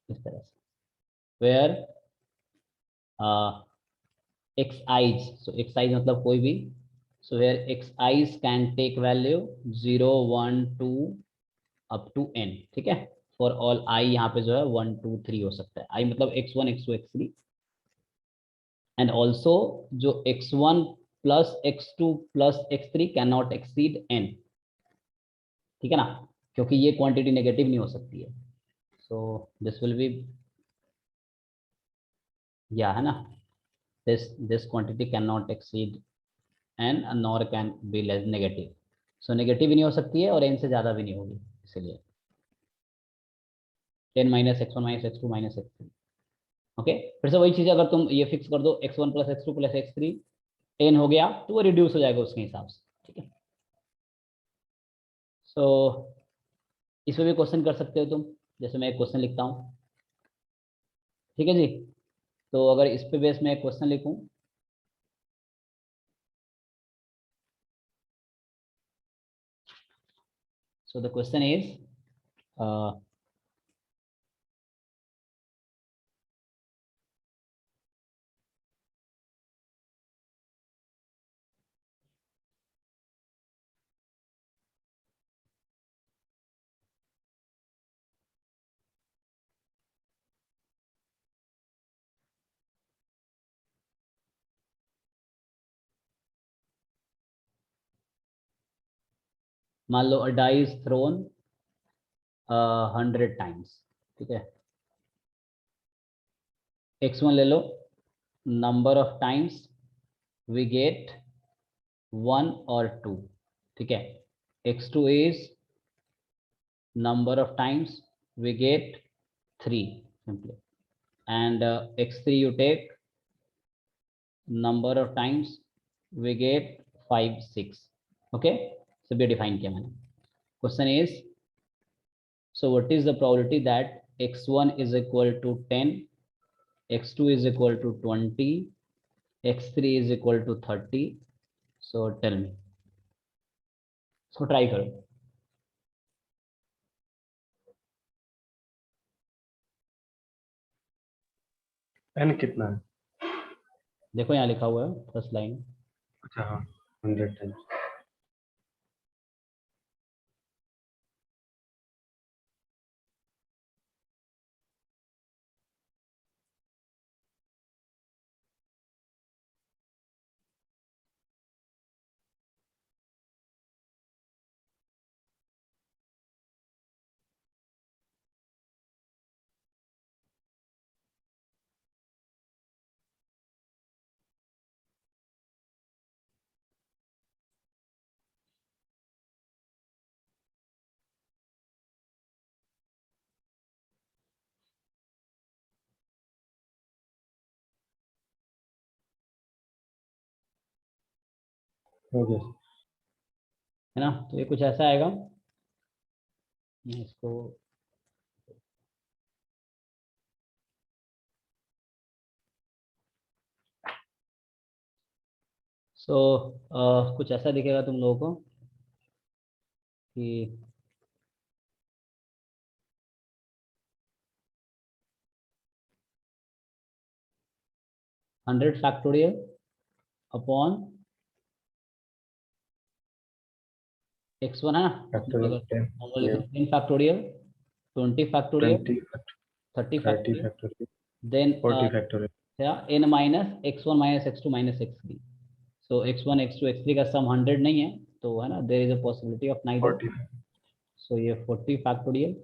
इस तरह से। Where xi's, so xi's मतलब कोई भी, so where xi's can take value 0 1 2 up to n, ठीक है, फॉर ऑल i यहाँ पे जो है 1 2 3 हो सकता है, i मतलब x1 x2 x3, and also जो x1 plus x2 plus x3 can not exceed n, ठीक है ना, क्योंकि ये क्वांटिटी नेगेटिव नहीं हो सकती है। सो दिस विल बी, या है ना, this quantity can not exceed n nor can be less negative. So negative भी नहीं हो सकती है और n से ज़्यादा भी नहीं होगी, इसलिए n minus x1 minus x2 minus x3। Okay, फिर से वही चीज़, अगर तुम ये फिक्स कर दो x1 plus x2 plus x3 n हो गया, तो वो रिड्यूस हो जाएगा उसके हिसाब से, ठीक है। सो इस पे भी क्वेश्चन कर सकते हो तुम, जैसे मैं एक क्वेश्चन लिखता हूँ, ठीक है जी। तो अगर इस पे बेस में एक क्वेश्चन लिखूं, सो द क्वेश्चन इज मान लो a die is thrown 100 times, ठीक है, x1 ले लो, number of times we get 1 और 2, ठीक है। x2 is number of times we get 3 simply, and x3 you take number of times we get 5 6, okay। so be defined किया मैंने। question is, so what is the probability that x1 is equal to 10, x2 is equal to 20, x3 is equal to 30, so tell me, so try करो। n कितना है? देखो यहाँ लिखा हुआ है फर्स्ट लाइन। अच्छा हाँ, 100 टाइम्स। हो गया। है ना, तो ये कुछ ऐसा आएगा। इसको कुछ ऐसा दिखेगा तुम लोगों को कि 100 फैक्टोरियल अपॉन x1 है ना, factorial 10, 10 factorial, 20 factorial, 20 30 30 factorial, factorial, then 40 factorial. n minus x1 minus x2 minus x3। So x1 x2 x3 का सम 100 नहीं है, तो है ना, there is a possibility of neither. 40 so ये 40 फैक्टोरियल,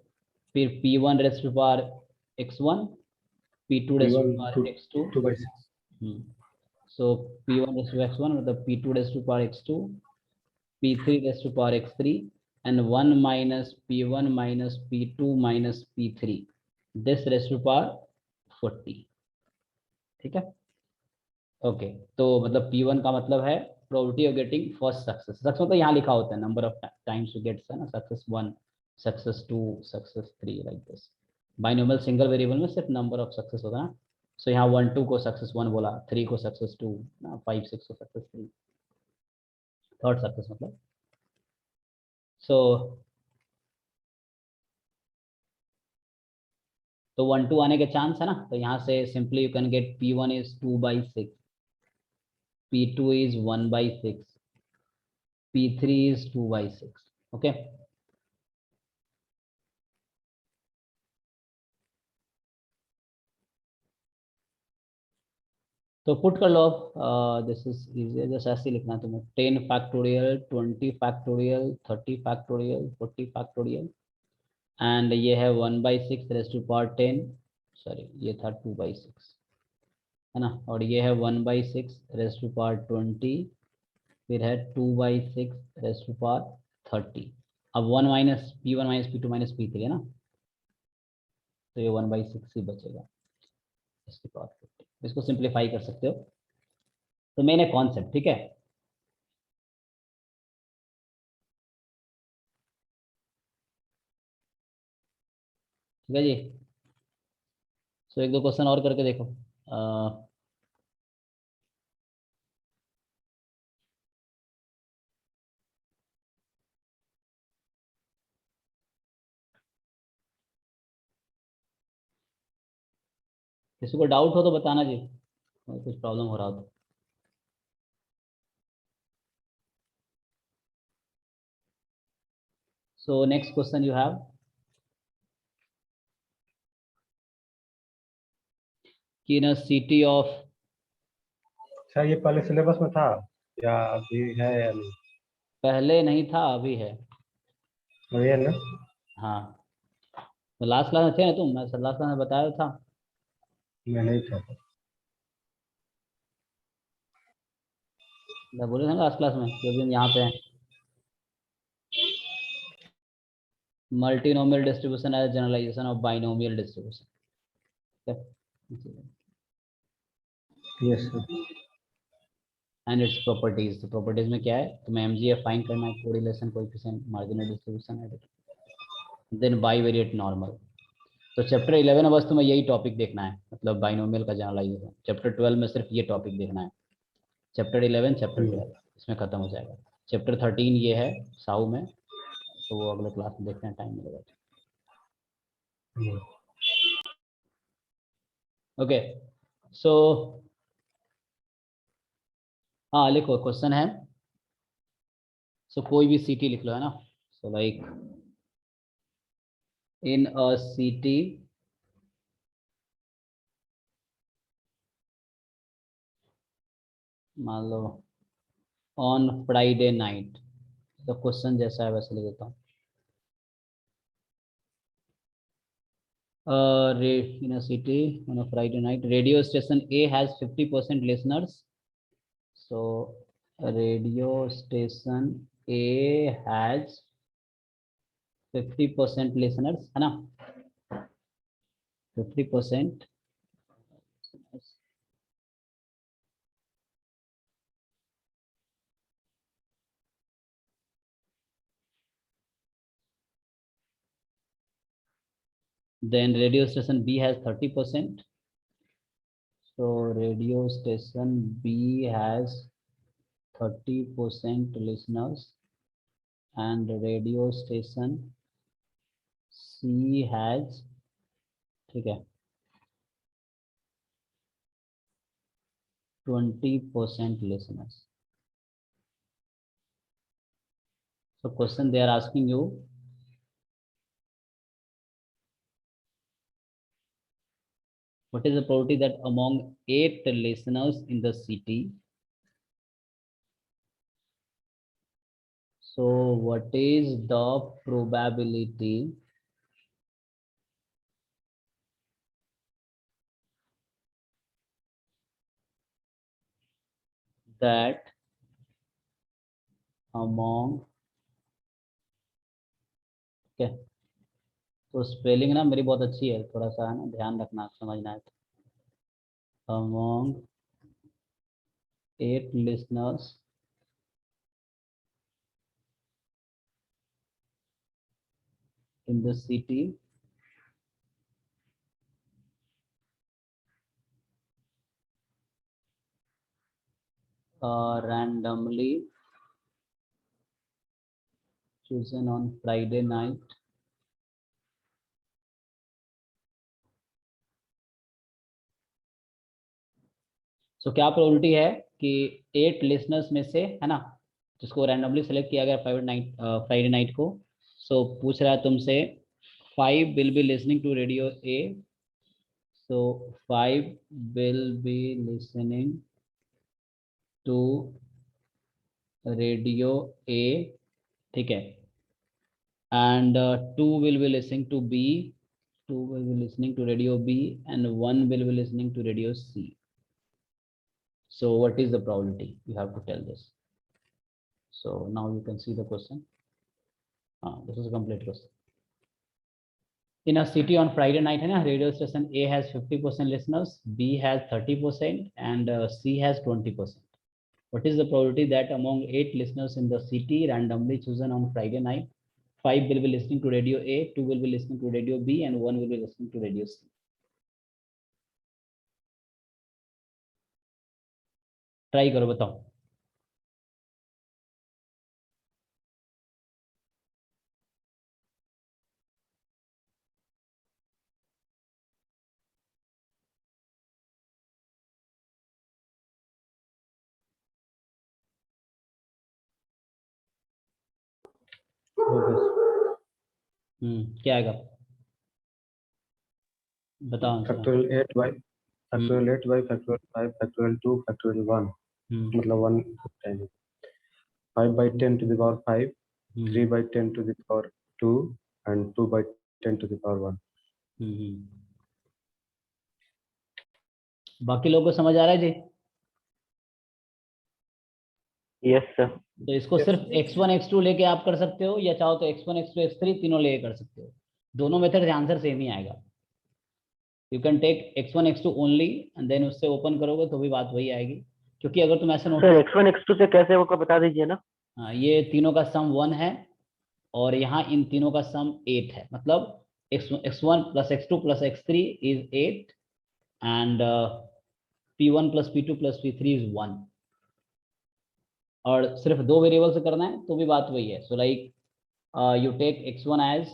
फिर p1 raise to power x1, p2 raise to P1 power x2। 2/6। सो p1 raise to x1 मतलब p2 raise to power x2, p3 raise to power x3, and 1 minus p1 minus p2 minus p3, this raised to power 40, ठीक है। Okay, तो मतलब p1 का मतलब है probability of getting first success. Success मतलब यहाँ लिखा होता है number of times to get, है ना, success 1, success 2, success 3, like this. Binomial single variable में सिर्फ नंबर ऑफ सक्सेस होता है ना। सो यहाँ 1 2 को सक्सेस 1 बोला, 3 को सक्सेस 2 ना, 5 6 को सक्सेस 3, थर्ड सक्सेस मतलब। सो तो 1 2 आने के चांस है ना, तो यहाँ से simply you can gate p1 is 2/6, p2 is 1/6, p3 is 2/6, okay. तो पुट कर लो अब, दिस इज इजी, जैसे ऐसे लिखना है तुम्हें, 10 factorial, 20 factorial, 30 factorial, 40 factorial, and ये है 1/6 रेज़ टू पावर 10, सॉरी ये था 2/6, है ना, और ये है 1/6 रेज़ टू पावर 20, फिर है 2/6 रेज़ टू पावर 30। अब 1 minus p1 minus p2 minus p3 है ना, तो ये 1/6 ही बचेगा इसके पावर 50। इसको सिंप्लीफाई कर सकते हो। तो मैंने कॉन्सेप्ट, ठीक है, ठीक है जी। सो एक दो क्वेश्चन और करके देखो। किसी को डाउट हो तो बताना जी, कुछ प्रॉब्लम हो रहा हो तो। So next question you have कि इन अ सिटी ऑफ, अच्छा ये पहले सिलेबस में था या अभी है या नहीं? पहले नहीं था अभी है। अभी है ना? हाँ, तो लास्ट क्लास में थे ना तुम, मैं लास्ट क्लास में बताया था। मैं नहीं था। मैं बोले था लास्ट क्लास में जो भी हम यहाँ पे हैं, multinomial distribution as generalization of binomial distribution. Yes sir. And its properties, तो प्रॉपर्टीज में क्या है, तुम्हें MGF फाइंड करना है, कोरिलेशन कोएफिशिएंट, मार्जिनल डिस्ट्रीब्यूशन है, देन बाइवेरिएट नॉर्मल। तो चैप्टर 11 में बस तुम्हें यही टॉपिक देखना है, मतलब बाइनोमियल का जनरलाइजेशन। चैप्टर 12 में सिर्फ ये टॉपिक देखना है, चैप्टर 11 चैप्टर 12 इसमें खत्म हो जाएगा। चैप्टर 13 ये है साउ में, तो वो अगले क्लास में देखते हैं, टाइम मिलेगा। ओके सो हाँ लिखो, क्वेश्चन है, सो कोई भी सिटी लिख लो, है ना। So like in a city मान लो ऑन फ्राइडे नाइट, तो क्वेश्चन जैसा है वैसे लिख देता हूँ। in a city on a Friday night, radio station A has 50% listeners. So radio station A has 50% listeners, है ना, 50%। Then radio station B has 30%. So radio station B has 30% listeners, and radio station C has, ठीक है, 20% listeners. So question they are asking you, what is the probability that among 8 listeners in the city, so what is the probability that among, okay, तो spelling ना मेरी बहुत अच्छी है, थोड़ा सा है ना, ध्यान रखना, समझना है। among 8 listeners in the city, randomly chosen on Friday night, so क्या प्रोबेबिलिटी है कि 8 लिसनर्स में से, है ना, जिसको रैंडमली सेलेक्ट किया गया फ्राइडे नाइट को, सो पूछ रहा है तुमसे 5 will be listening to radio A, so 5 will be listening to radio A, ठीक है, and 2 will be listening to B, 2 will be listening to radio B, and 1 will be listening to radio C. So what is the probability? You have to tell this. So now you can see the question. This is a complete question. In a city on Friday night, है ना, radio station A has 50% listeners, B has 30%, and C has 20%. What is the probability that among 8 listeners in the city randomly chosen on Friday night, 5 will be listening to radio A, 2 will be listening to radio B, and 1 will be listening to radio C? Try करो, बताओ। क्या आएगा, बताओ। Factorial 8 by factorial 8 by factorial 5 factorial 2 factorial 1, मतलब 1 time 5 by 10 to the power 5, 3 by 10 to the power 2, and 2 by 10 to the power 1. बाकी लोगों को समझ आ रहा है जी? Yes sir. तो इसको Yes. सिर्फ x1 x2 लेके आप कर सकते हो, या चाहो तो x1 x2 x3 तीनों लेके कर सकते हो। दोनों मेथड से आंसर सेम ही आएगा। You can take x1 x2 only and then उससे ओपन करोगे तो भी बात वही आएगी, क्योंकि अगर तुम ऐसे सर नोटिस, x1 x2 से कैसे वो बता दीजिए ना। ये तीनों का सम 1 है और यहाँ इन तीनों का सम 8 है, मतलब x1 plus x2 plus x3 is 8 and p1 plus p2 plus p3 is 1। और सिर्फ दो वेरिएबल से करना है तो भी बात वही है। So like you take x1 as,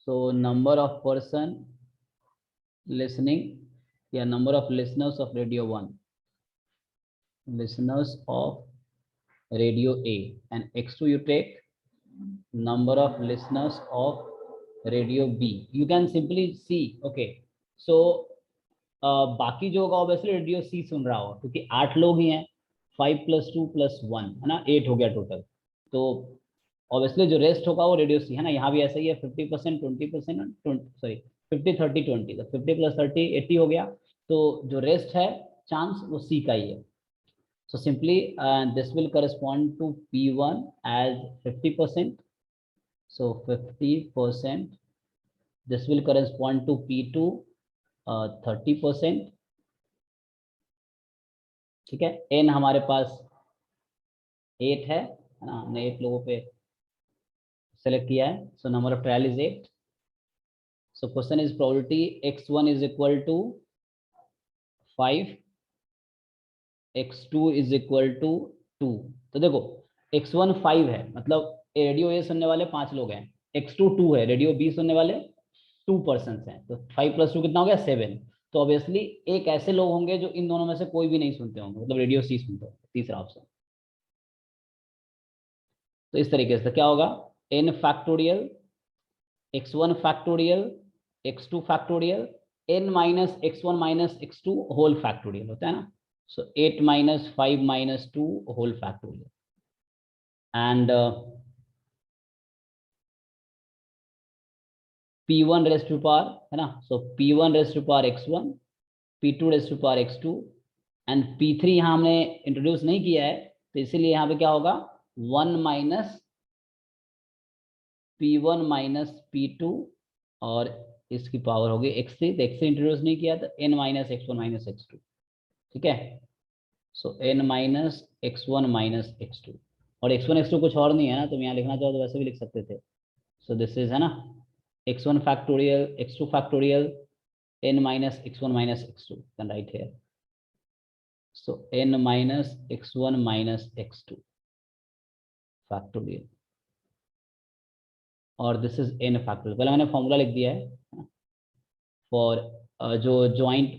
so number of person listening, या number of listeners of radio 1, listeners of radio A, and x2 you take number of listeners of radio B. You can simply see, okay, so बाकी जो होगा obviously radio सी सुन रहा होगा, क्योंकि 8 लोग ही हैं, 5 + 2 + 1 है ना, 8 हो गया टोटल। तो ऑब्वियसली जो रेस्ट होगा वो रेडियो सी है ना, यहाँ भी ऐसा ही है 50% 20%, सॉरी 50 30 20, तो 50 + 30 80 हो गया। तो जो रेस्ट है चांस वो सी का ही है। So simply this will correspond to P1 as 50%, so 50%, this will correspond to P2 30%, ठीक है। n हमारे पास 8 है ना, हमने 8 लोगों पे सेलेक्ट किया है, so number of trial is 8। So question is probability x1 is equal to 5, x2 is equal to 2। तो देखो x1 5 है, मतलब रेडियो ए सुनने वाले 5 लोग हैं, x2 2 है, रेडियो बी सुनने वाले 2 पर्सन हैं, तो 5 + 2 कितना हो गया 7। तो ऑब्वियसली एक ऐसे लोग होंगे जो इन दोनों में से कोई भी नहीं सुनते होंगे, मतलब रेडियो सी सुनते होंगे, तीसरा ऑप्शन। तो इस तरीके से क्या होगा, n factorial x1 factorial x2 factorial n minus x1 minus x2 whole factorial होता है ना। So 8 - 5 - 2 whole factorial and p1 raise to power है ना, so p1 raise to power x1, p2 raise to power x2 and p3 यहाँ हमने introduce नहीं किया है, तो इसीलिए यहाँ पे क्या होगा 1 माइनस p1 माइनस p2 और इसकी पावर होगी x3, तो x3 इंट्रोड्यूस नहीं किया तो n minus x1 minus x2, ठीक है। सो n minus x1 minus x2, और x1 x2 कुछ और नहीं है ना, तुम यहाँ लिखना चाहो तो वैसे भी लिख सकते थे। सो दिस इज है ना x1 factorial x2 factorial n minus x1 minus x2, can write here. So n minus x1 minus x2 factorial और दिस इज n फैक्टोरियल। पहले मैंने फॉर्मूला लिख दिया है फॉर जो ज्वाइंट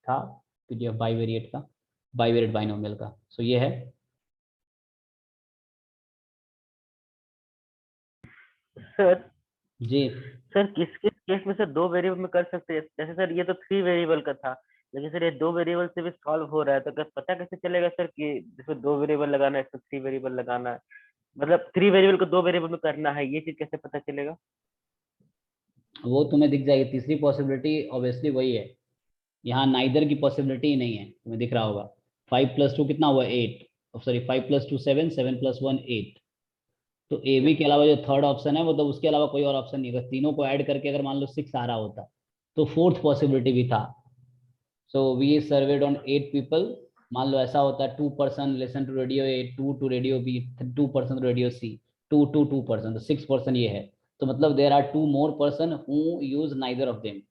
था पीडीएफ बाइवेरिएट का, बाइवेरिएट बाइनोमियल का। सो ये है सर जी। सर किस किस केस में सर 2 वेरिएबल में कर सकते हैं, जैसे सर ये तो 3 वेरिएबल का था, लेकिन सर ये 2 वेरिएबल से भी सॉल्व हो रहा है, तो क्या पता कैसे चलेगा सर कि इसमें 2 वेरिएबल लगाना है, इसमें 3 वेरिएबल लगाना है, मतलब 3 वेरिएबल को 2 वेरिएबल में करना है, ये चीज कैसे पता चलेगा। वो तुम्हें दिख जाएगी, तीसरी पॉसिबिलिटी ऑब्वियसली वही है, यहाँ नाइदर की पॉसिबिलिटी ही नहीं है, तुम्हें दिख रहा होगा 5 + 2 कितना हुआ 8, सॉरी 5 + 2 7, 7 + 1 8। तो ए बी के अलावा जो थर्ड ऑप्शन है मतलब उसके अलावा कोई और ऑप्शन नहीं, अगर तीनों को ऐड करके अगर मान लो 6 आ रहा होता तो फोर्थ पॉसिबिलिटी भी था। So we surveyed on 8 people, मान लो ऐसा होता है 2 person listen to radio A, 2 to radio B, 2 person radio C, 2 person, तो 6 पर्सन ये है, तो मतलब there are 2 more person who use neither of them.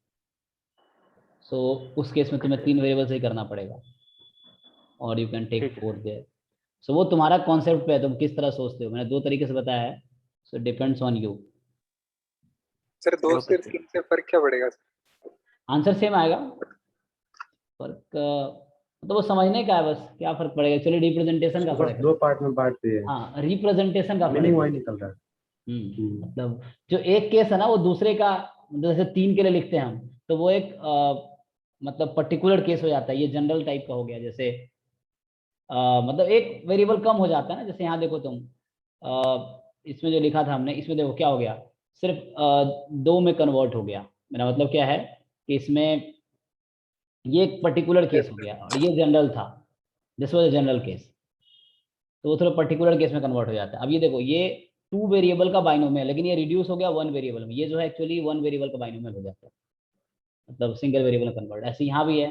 So उस केस में तुम्हें 3 वेरिएबल से ही करना पड़ेगा और यू कैन टेक 4 देयर। सो वो तुम्हारा कॉन्सेप्ट पे है, तुम किस तरह सोचते हो, मैंने 2 तरीके से बताया है, so depends on you. Sir 2 से 3 से फर्क क्या पड़ेगा सर? आंसर सेम आएगा, फर्क तो वो समझने का है बस, क्या फर्क पड़ेगा, एक्चुअली रिप्रेजेंटेशन का फर्क है। 2 पार्ट में बांट दिए, हाँ रिप्रेजेंटेशन का मीनिंग फर्क वही है। निकल रहा है। मतलब जो एक केस है ना वो दूसरे का, मतलब जैसे 3 के लिए लिखते हैं हम, तो वो एक मतलब पर्टिकुलर केस हो जाता है, ये जनरल टाइप का हो गया, जैसे मतलब एक वेरिएबल कम हो जाता है ना, जैसे यहाँ देखो तुम इसमें जो लिखा था हमने, इसमें देखो क्या हो गया, सिर्फ 2 में कन्वर्ट हो गया। मेरा मतलब क्या है कि इसमें ये एक पर्टिकुलर केस हो गया और ये जनरल था, this was a general case, तो वो थोड़ा पर्टिकुलर केस में कन्वर्ट हो जाता है। अब ये देखो, ये 2 वेरिएबल का बाइनोमियल, लेकिन ये रिड्यूस हो गया 1 वेरिएबल में, ये जो है एक्चुअली 1 वेरिएबल का बाइनोमियल हो जाता है, मतलब सिंगल वेरिएबल कन्वर्ट। ऐसे यहाँ भी है,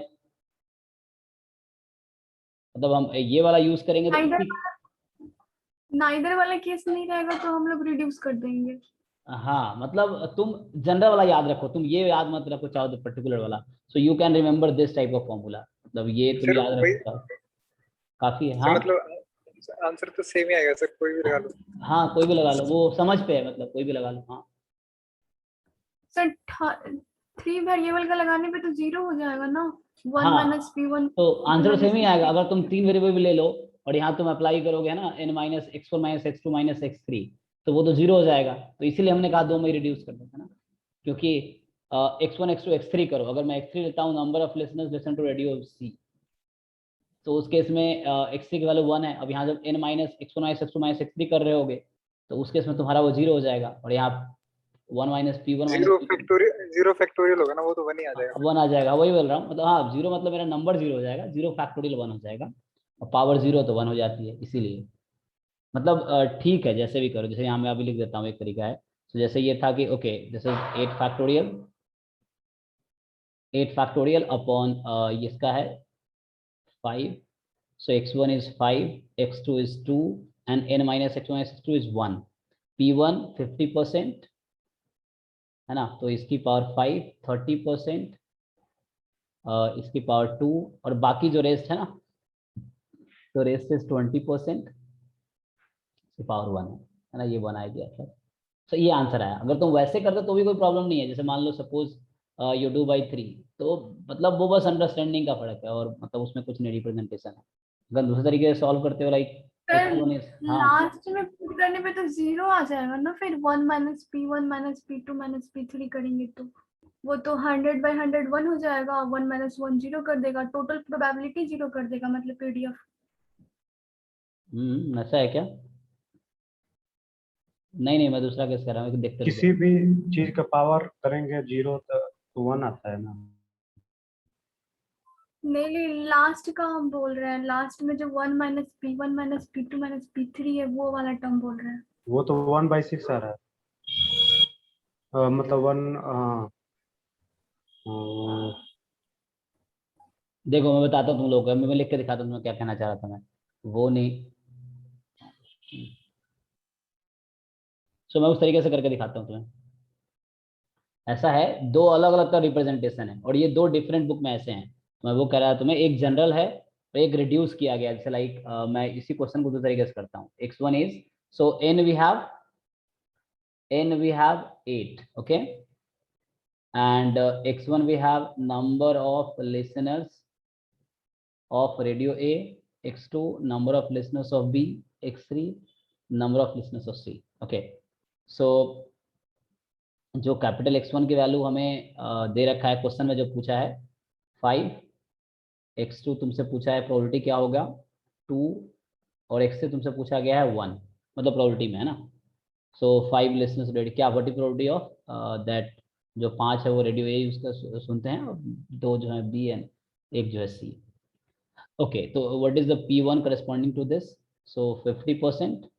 मतलब हम ये वाला यूज करेंगे तो नाइदर नाइदर वाला केस नहीं रहेगा तो हम लोग रिड्यूस कर देंगे। हाँ, मतलब तुम जनरल वाला याद रखो, तुम ये याद मत रखो चाहो तो पर्टिकुलर वाला, सो you can remember this type of formula, मतलब ये तुम सर याद वही रखो काफी है। सर, हाँ मतलब आंसर तो सेम ही आएगा सर, कोई भी लगा लो। हाँ, कोई भी लगा लो, वो समझ पे है, मतलब कोई भी लगा लो। हाँ सर 3 वेरिएबल का लगाने पे तो 0 हो जाएगा ना, 1 हाँ, माइनस P1 तो आंसर सेम ही आएगा P2 अगर तुम 3 वेरिएबल भी ले लो और यहाँ तुम अप्लाई करोगे ना n minus x4 minus x2 minus x3, तो वो तो 0 हो जाएगा। तो इसीलिए हमने कहा 2 में रिड्यूस कर देते ना, क्योंकि x1 x2 x3 करो, अगर मैं x3 लेता हूँ number of listeners listen to radio C, तो उस केस में x3 की वैल्यू 1 है। अब यहाँ जब n minus x1 minus x2 minus x3 कर रहे होगे तो उस केस में तुम्हारा वो 0 हो जाएगा, और यहाँ 1 minus P1 minus zero factorial होगा ना, वो तो 1 ही आ जाएगा। 1 आ जाएगा, वही बोल रहा हूँ, मतलब हाँ 0 मतलब मेरा नंबर 0 हो जाएगा, 0 फैक्टोरियल 1 हो जाएगा, और पावर 0 तो 1 हो जाती है, इसीलिए मतलब ठीक है जैसे भी करो, जैसे यहाँ मैं अभी लिख देता हूँ, एक तरीका है। तो जैसे ये था कि ओके जैसे 8 फैक्टोरियल अपॉन इसका है 5, so x1 is 5, x2 is 2 and n minus x1 minus x2 is 1, p1 50% है ना, तो इसकी पावर 5 30%, इसकी पावर 2, और बाकी जो रेस्ट है ना, तो रेस्ट इज 20%, इसकी पावर 1 है ना, ये 1 आ गया सर। तो ये आंसर आया। अगर तुम वैसे करते तो भी कोई प्रॉब्लम नहीं है, जैसे मान लो सपोज यू डू बाई 3, तो मतलब वो बस अंडरस्टैंडिंग का फर्क है, और मतलब उसमें कुछ नहीं रिप्रेजेंटेशन है। अगर दूसरे तरीके से सॉल्व करते हो लाइक सर x1 is, हाँ लास्ट में पुट करने पे तो 0 आ जाएगा ना, फिर 1 minus P1 minus P2 minus P3 करेंगे तो वो तो 100/100 1 हो जाएगा, 1 माइनस 1 0 कर देगा, टोटल प्रोबेबिलिटी 0 कर देगा, मतलब PDF। ऐसा है क्या? नहीं नहीं, मैं दूसरा केस कर रहा हूँ, देखते किसी रुको। भी चीज का पावर करेंगे 0 तो 1 आता है ना। नहीं, लास्ट का हम बोल रहे हैं, लास्ट में जो 1 minus P1 minus P2 minus P3 है वो वाला टर्म बोल रहे हैं। वो तो 1/6 आ रहा है। मतलब 1। देखो मैं बताता हूँ तुम लोग को, मैं लिख के दिखाता हूँ तुम्हें क्या कहना चाह रहा था मैं, वो नहीं, सो मैं उस तरीके से करके दिखाता हूँ तुम्हें। ऐसा है, दो अलग अलग का रिप्रेजेंटेशन है, और ये दो डिफरेंट बुक में ऐसे हैं। मैं वो कह रहा था तुम्हें, एक जनरल है और एक रिड्यूस किया गया, जैसे लाइक मैं इसी क्वेश्चन को दो तरीके से करता हूँ। x1 is, so n we have 8, okay, and x1 we have number of listeners of radio A, x2 number of listeners of B, x3 number of listeners of C, okay। so जो capital x1 की value हमें दे रखा है question में, जो पूछा है 5, x2 तुमसे पूछा है प्रोबेबिलिटी क्या होगा 2, और x3 तुमसे पूछा गया है 1, मतलब प्रोबेबिलिटी में है ना। सो 5 लिसनर्स रेडियो, क्या what is probability of that, जो 5 है वो रेडियो ए यूज कर सुनते हैं, और 2 जो है बी एंड 1 जो है सी। ओके, तो what is the P1 corresponding to this, so 50%,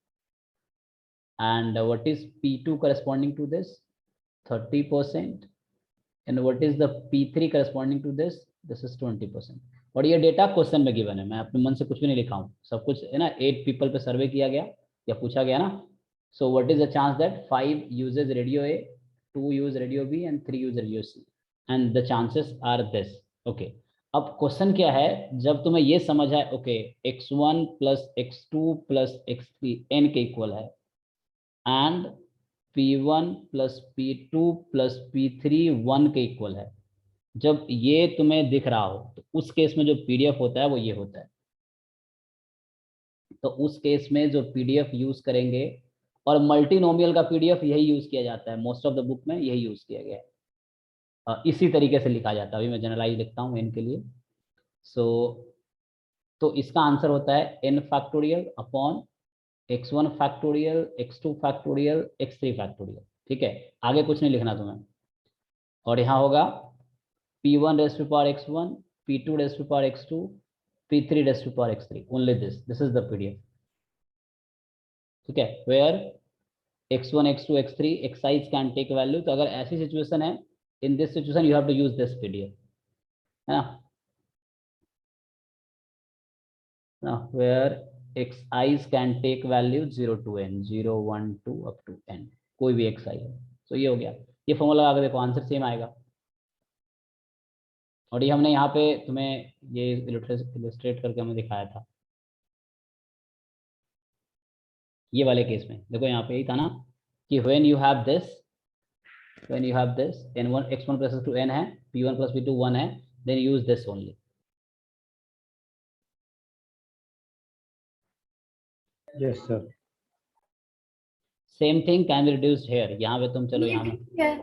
and what is P2 corresponding to this 30%, and what is the P3 corresponding to this, this is 20%। और ये डेटा क्वेश्चन में given है, मैं अपने मन से कुछ भी नहीं लिखा हूँ, सब कुछ है ना, 8 पीपल पे सर्वे किया गया या पूछा गया ना। So what is the chance that 5 uses radio A, 2 use radio B and 3 use radio C, and the chances are this, okay. अब क्वेश्चन क्या है, जब तुम्हें ये समझ आए okay x1 plus x2 plus x3 n के इक्वल है, and P1 plus P2 plus P3 1 के इक्वल है, जब ये तुम्हें दिख रहा हो तो उस केस में जो पीडीएफ होता है वो ये होता है। तो उस केस में जो पीडीएफ यूज करेंगे, और मल्टीनोमियल का पीडीएफ यही यूज किया जाता है, मोस्ट ऑफ द बुक में यही यूज किया गया है, इसी तरीके से लिखा जाता है। अभी मैं जनरलाइज लिखता हूँ इनके लिए। सो तो इसका आंसर होता है n factorial upon x1 factorial, x2 factorial, x3 factorial, ठीक है, आगे कुछ नहीं लिखना तुम्हें। और यहाँ होगा P1 raise to power x1 p2 raised to power x2, p3 raised to power x3. Only this is the PDF. ठीक है, where x1, x2, x3 xi's can take value. तो अगर ऐसी सिचुएशन है, in this situation you have to use this PDF, है ना, where xi's can take value 0 to n, 0, 1, 2 up to n, कोई भी xi है. तो ये हो गया, ये फॉर्मूला लगा के देखो, आंसर सेम आएगा. और ये हमने यहाँ पे तुम्हें ये इलस्ट्रेट करके हमें दिखाया था ये वाले केस में. देखो यहाँ पे यही था ना कि when you have this n1 x1 plus x2 n है, p1 plus p2 1 है, then use this only. Yes sir. Same thing can be reduced here. यहाँ पे तुम चलो ये यहाँ में ठीक है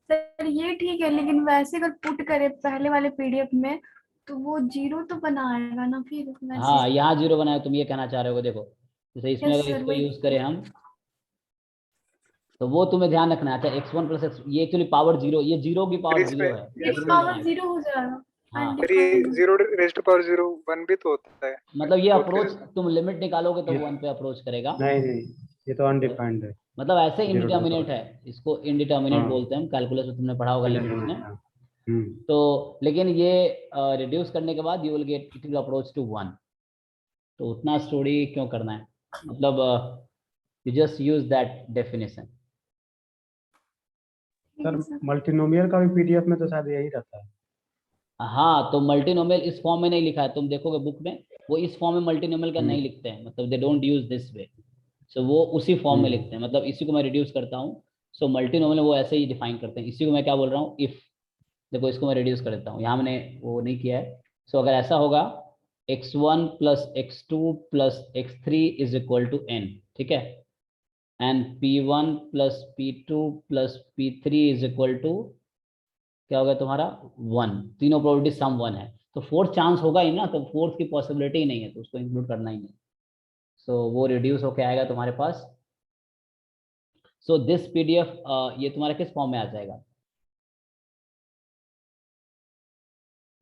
सर, ये ठीक है, लेकिन वैसे अगर पुट करे पहले वाले पीडीएफ में तो वो 0 तो बनाएगा ना फिर वैसे. हाँ यहाँ 0 बनाए, तुम ये कहना चाह रहे हो. देखो जैसे इसमें Yes, अगर sir, इसको वही. यूज करें हम, तो वो तुम्हें ध्यान रखना है. अच्छा x1 प्लस x, ये एक्चुअली पावर 0, ये 0 की पावर फिर 0 है. इसमें ये पावर 0 हो जाएगा. हाँ. फिर ये 0 रेज़ टू पावर 0 1 भी तो होता है. मतलब ये तो अप्रोच फिर तुम लिमिट निकालोगे तो ये- 1 पे अप्रोच करेगा. नहीं, ये तो अनडिफाइंड है. मतलब ऐसे इनडिटर्मिनेट है, इसको इनडिटर्मिनेट हाँ. बोलते हैं हम. कैलकुलस में तुमने पढ़ा होगा लिमिट्स में. हम्म. तो लेकिन ये रिड्यूस करने के बाद you will get it will approach to 1. तो उतना स्टोरी क्यों करना है, मतलब you just use that definition. Sir multinomial का भी पीडीएफ में तो शायद यही रहता है. हाँ, तो मल्टीनोमियल इस फॉर्म में नहीं लिखा है. तुम देखोगे बुक में वो इस फॉर्म में मल्टीनोमियल का नहीं लिखते हैं, मतलब they don't use this way. So वो उसी फॉर्म में लिखते हैं. मतलब इसी को मैं रिड्यूस करता हूँ, सो मल्टीनोमियल वो ऐसे ही डिफाइन करते हैं. इसी को मैं क्या बोल रहा हूँ, इफ. देखो इसको मैं रिड्यूस कर देता हूँ, यहाँ मैंने वो नहीं किया है. सो अगर ऐसा होगा x1 plus x2 plus x3 is equal to n. ठीक है, and p1 plus p2 plus p3 is equal to क्या होगा तुम्हारा 1. तीनों प्रोबेबिलिटी सम 1 है, तो फोर्थ चांस होगा ही ना, तो फोर्थ की पॉसिबिलिटी ही नहीं है, तो उसको इंक्लूड करना ही नहीं. सो वो रिड्यूस होके आएगा तुम्हारे पास. सो दिस पीडीएफ ये तुम्हारा किस फॉर्म में आ जाएगा,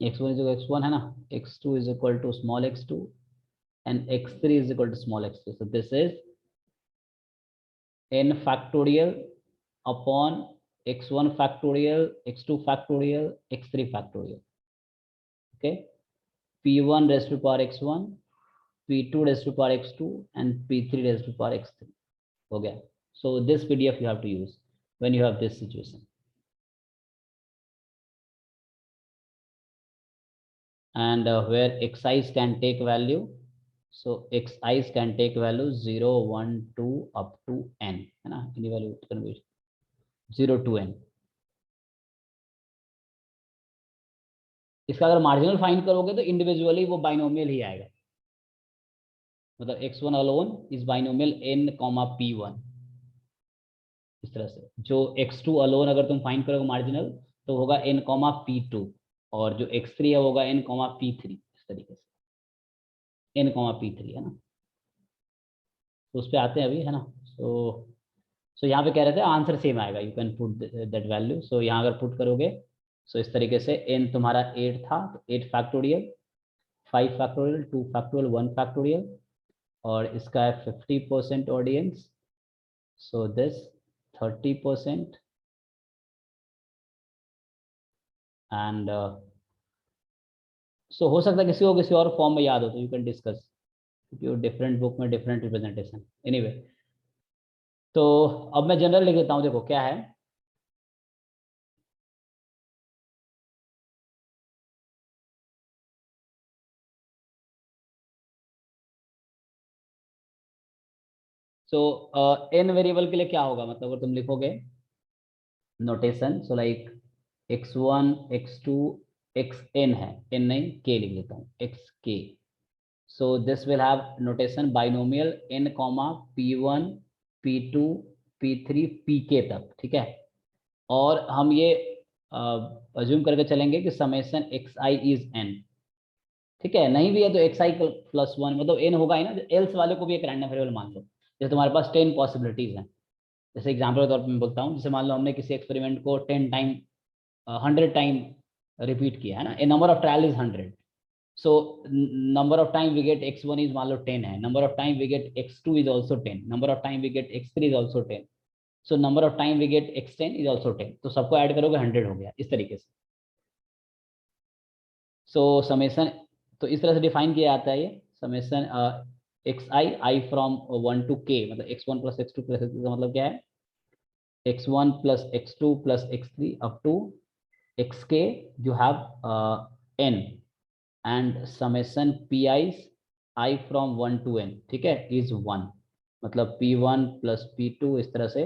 x1 इज x1 है ना, x2 is equal to small x2 and x3 is equal to small x3. So this is n factorial upon x1 factorial, x2 factorial, x3 factorial. Okay, p1 raised to power x1, p2 raised to power x2 and p3 raised to power x3. हो गया. So this PDF you have to use when you have this situation. And where xi's can take value, so xi's can take value 0, 1, 2 up to n, है ना. Any value can be 0 to n. इसका अगर marginal find करोगे तो individually वो binomial ही आएगा. मतलब x1 alone is binomial n, p1. इस तरह से जो x2 अलोन अगर तुम फाइंड करोगे मार्जिनल तो होगा n, p2, और जो x3 है होगा n, p3. इस तरीके से n, p3 है ना. तो उस पर आते हैं अभी, है ना. सो यहाँ पे कह रहे थे आंसर सेम आएगा, you can put that value. So यहाँ अगर पुट करोगे सो इस तरीके से n तुम्हारा 8 था, तो 8 फैक्टोरियल, 5 फैक्टोरियल, 2 फैक्टोरियल, 1 फैक्टोरियल, और इसका है 50% audience. So this 30%, and so हो सकता है किसी को किसी और फॉर्म में याद हो तो यू कैन डिस्कस, क्योंकि डिफरेंट बुक में डिफरेंट रिप्रेजेंटेशन. एनीवे, तो अब मैं जनरल लिख देता हूँ. देखो क्या है, सो n वेरिएबल के लिए क्या होगा, मतलब अगर तुम लिखोगे notation, so like x1, x2, xn है, n नहीं k लिख लेता हूँ, xk. So this will have notation binomial n, p1, p2, p3, pk तक. ठीक है, और हम ये अज्यूम करके चलेंगे कि समेशन xi इज n. ठीक है, नहीं भी है तो xi प्लस 1, मतलब n होगा ही ना. एल्स वाले को भी एक रैंडम वेरिएबल मान लो. जैसे तुम्हारे पास 10 पॉसिबिलिटीज हैं, जैसे एग्जाम्पल के तौर पर मैं बोलता हूँ, जैसे मान लो हमने किसी एक्सपेरिमेंट को 10 टाइम 100 टाइम रिपीट किया है ना, a number of trial is 100, so number of time we get x1 is मान लो 10 है, number of time we get x2 is also 10, number of time we get x3 is also 10, so number of time we get x10 is also 10, तो सबको add करोगे 100 हो गया इस तरीके से। सो समेशन, तो इस तरह से डिफाइन किया जाता है ये summation xi from 1 to k, मतलब x1 plus x2 plus x3 का मतलब क्या है, x1 plus x2 plus x3 up to xk you have n and summation pi's I from 1 to n, ठीक है, is 1, मतलब p1 प्लस p2 इस तरह से,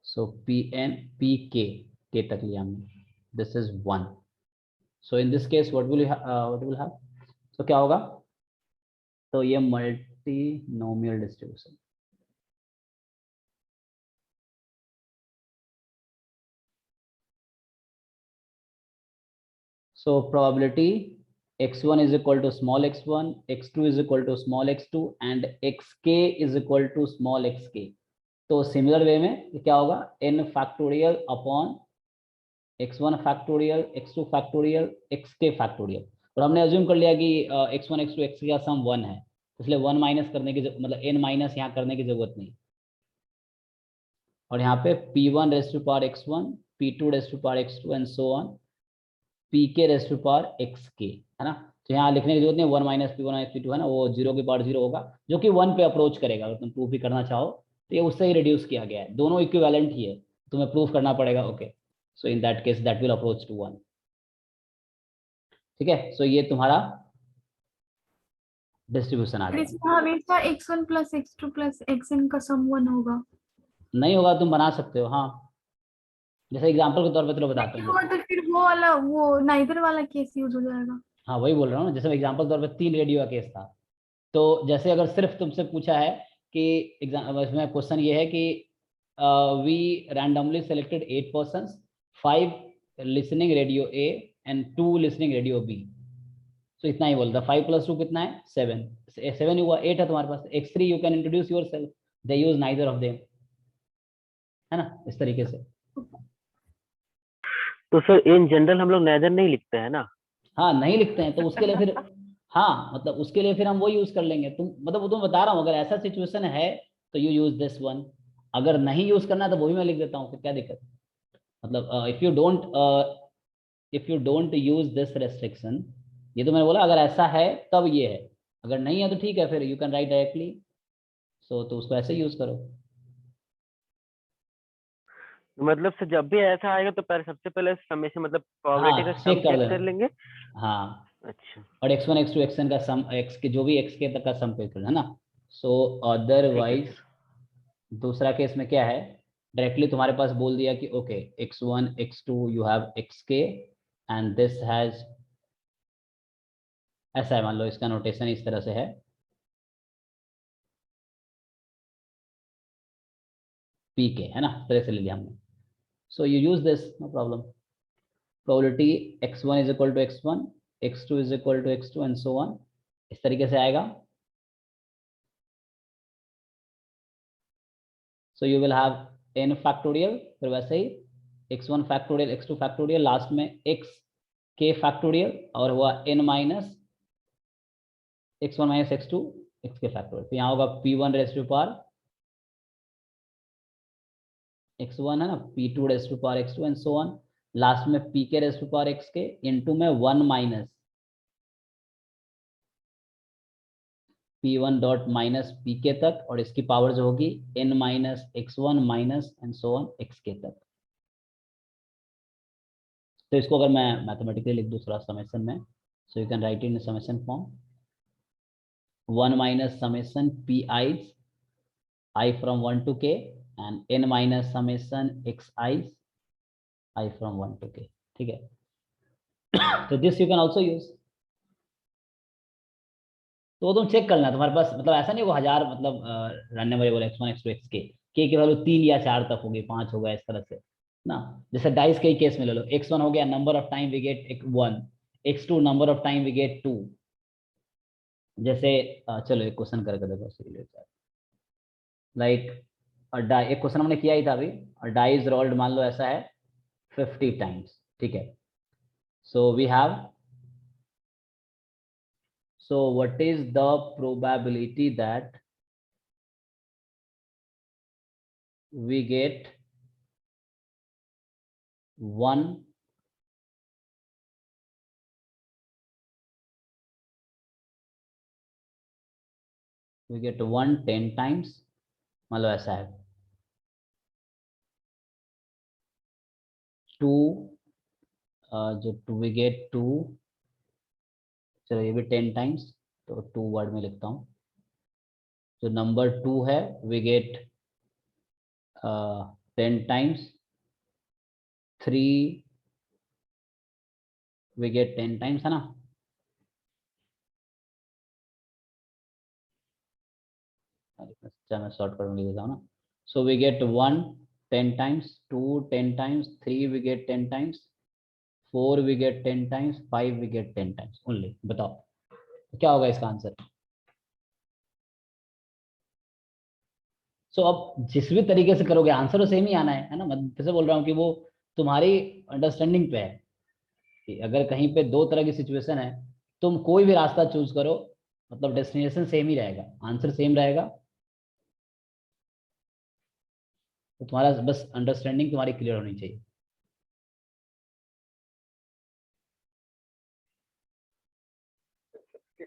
so pn pk k तक लिया हमने, this is 1, so in this case what will you have, so क्या होगा, तो ये multinomial distribution, so probability x1 is equal to small x1, x2 is equal to small x2 and xk is equal to small xk, तो similar way में क्या होगा, n factorial upon x1 factorial, x2 factorial, xk factorial, और हमने assume कर लिया कि x1 x2 xk का सम 1 है, इसलिए 1 माइनस करने की मतलब n माइनस यहाँ करने की जरूरत नहीं, और यहाँ पे p1 raise to power x1, p2 raise to power x2 and so on, pk raise to power xk, है ना, तो यहाँ लिखने की जरूरत नहीं, 1 माइनस p1 माइनस p2 है ना, वो 0 की पावर 0 होगा, जो कि 1 पे अप्रोच करेगा, अगर तुम प्रूफ भी करना चाहो तो ये उससे ही रिड्यूस किया गया है, दोनों इक्विवेलेंट ही है, तुम्हें प्रूफ करना पड़ेगा, okay, so in that case that will approach to 1, ठीक है, सो ये तुम्हारा डिस्ट्रीब्यूशन आ और गया। इसमें हमेशा x1 plus x2 plus xn का सम 1 होगा, नहीं होगा तुम बना सकते हो, हाँ, जैसे एग्जांपल के तौर पे चलो बताता नहीं हूँ, होगा तो फिर वो वाला वो नाइदर वाला केस यूज हो जाएगा। हाँ वही बोल रहा हूँ ना, जैसे एग्जांपल के तौर पे 3 रेडियो का केस था, तो जैसे अगर सिर्फ तुमसे पूछा है कि इसमें क्वेश्चन ये है कि we randomly selected 8 persons, 5 listening radio A and 2 listening radio B, तो इतना ही बोलता, 5 + 2 कितना है 7, 7 हुआ, 8 है तुम्हारे पास, x3 you can introduce your self, they use neither of them, है ना, इस तरीके से। तो सर इन जनरल हम लोग नाइदर नहीं लिखते हैं ना? हाँ नहीं लिखते हैं, तो उसके लिए फिर हाँ मतलब उसके लिए फिर हम वो यूज कर लेंगे, तुम मतलब वो तुम बता रहा हूँ, अगर ऐसा सिचुएशन है तो यू यूज दिस वन, अगर नहीं यूज करना है तो वो भी मैं लिख देता हूँ, फिर क्या दिक्कत, मतलब if you don't use this restriction, ये तो मैंने बोला अगर ऐसा है तब ये है, अगर नहीं है तो ठीक है, फिर यू कैन राइट डायरेक्टली, सो तो उसको ऐसे यूज करो। मतलब सर जब भी ऐसा आएगा तो पहले सबसे पहले समेशन मतलब प्रोबेबिलिटी का हाँ सम चेक कर चेक लेना, कर लेंगे। हाँ, अच्छा और x1 x2 xn का सम, x के जो भी x के तक का सम पे कर, है ना, सो ठीक है अदरवाइज सर। दूसरा केस में क्या है, डायरेक्टली तुम्हारे पास बोल दिया कि okay x1 x2 you have xk and this has, ऐसा है मान लो, इसका नोटेशन इस तरह से है, pk है ना, इस तरह से ले लिया हमने, so you use this no problem, probability x1 is equal to x1, x2 is equal to x2 and so on, इस तरीके से आएगा, so you will have n factorial, फिर वैसे ही x1 factorial, x2 factorial, last में x k factorial, और हुआ n minus x1 minus x2 x के फैक्टोरियल, तो यहाँ होगा p1 raise to power x1 है ना, p2 raise to power x2 and so on, last में pk raise to power xk इनटू में 1 minus p1 dot minus pk तक, और इसकी पावर जो होगी n minus x1 minus and so on xk तक, तो इसको अगर मैं मैथमेटिकली लिख दूँ थोड़ा समेशन में, सो you can right in summation form, 1 minus summation p I from 1 to k and n minus summation x I from 1 to k, ठीक है, तो this you can also use, तो तुम चेक करना तुम्हारे पास, मतलब ऐसा नहीं वो 1000 मतलब random variable x1 x2 xk, k की वैल्यू 3 या 4 तक होगी, 5 होगा, इस तरह से ना, जैसे डाइस के केस में ले लो, x1 हो गया number of time we get 1, x2 number of time we get 2, जैसे चलो एक क्वेश्चन करके देखो, लाइक एक क्वेश्चन हमने किया ही था अभी, डाई इज रोल्ड मान लो ऐसा है 50 टाइम्स, ठीक है, So we have, so what is the probability that we get 1 10 times, मतलब ऐसा है 2 जो 2 we get 2, चलो ये भी 10 टाइम्स, तो 2 वर्ड में लिखता हूँ। जो नंबर 2 है we get 10 times, 3 we get 10 times, है ना। मैं शॉर्ट कट में लिख देता हूँ ना। So we get 1 10 times, 2 10 times, 3 we get 10 times, 4 we get 10 times, 5 we get 10 times only. बताओ क्या होगा इसका आंसर। सो अब जिस भी तरीके से करोगे आंसर तो सेम ही आना है ना। मैं फिर से बोल रहा हूँ कि वो तुम्हारी अंडरस्टैंडिंग पे है कि अगर कहीं पे दो तरह की सिचुएशन है, तुम कोई भी रास्ता चूज करो, मतलब डेस्टिनेशन सेम ही रहेगा, आंसर सेम रहेगा। तो तुम्हारा बस अंडरस्टैंडिंग तुम्हारी क्लियर होनी चाहिए।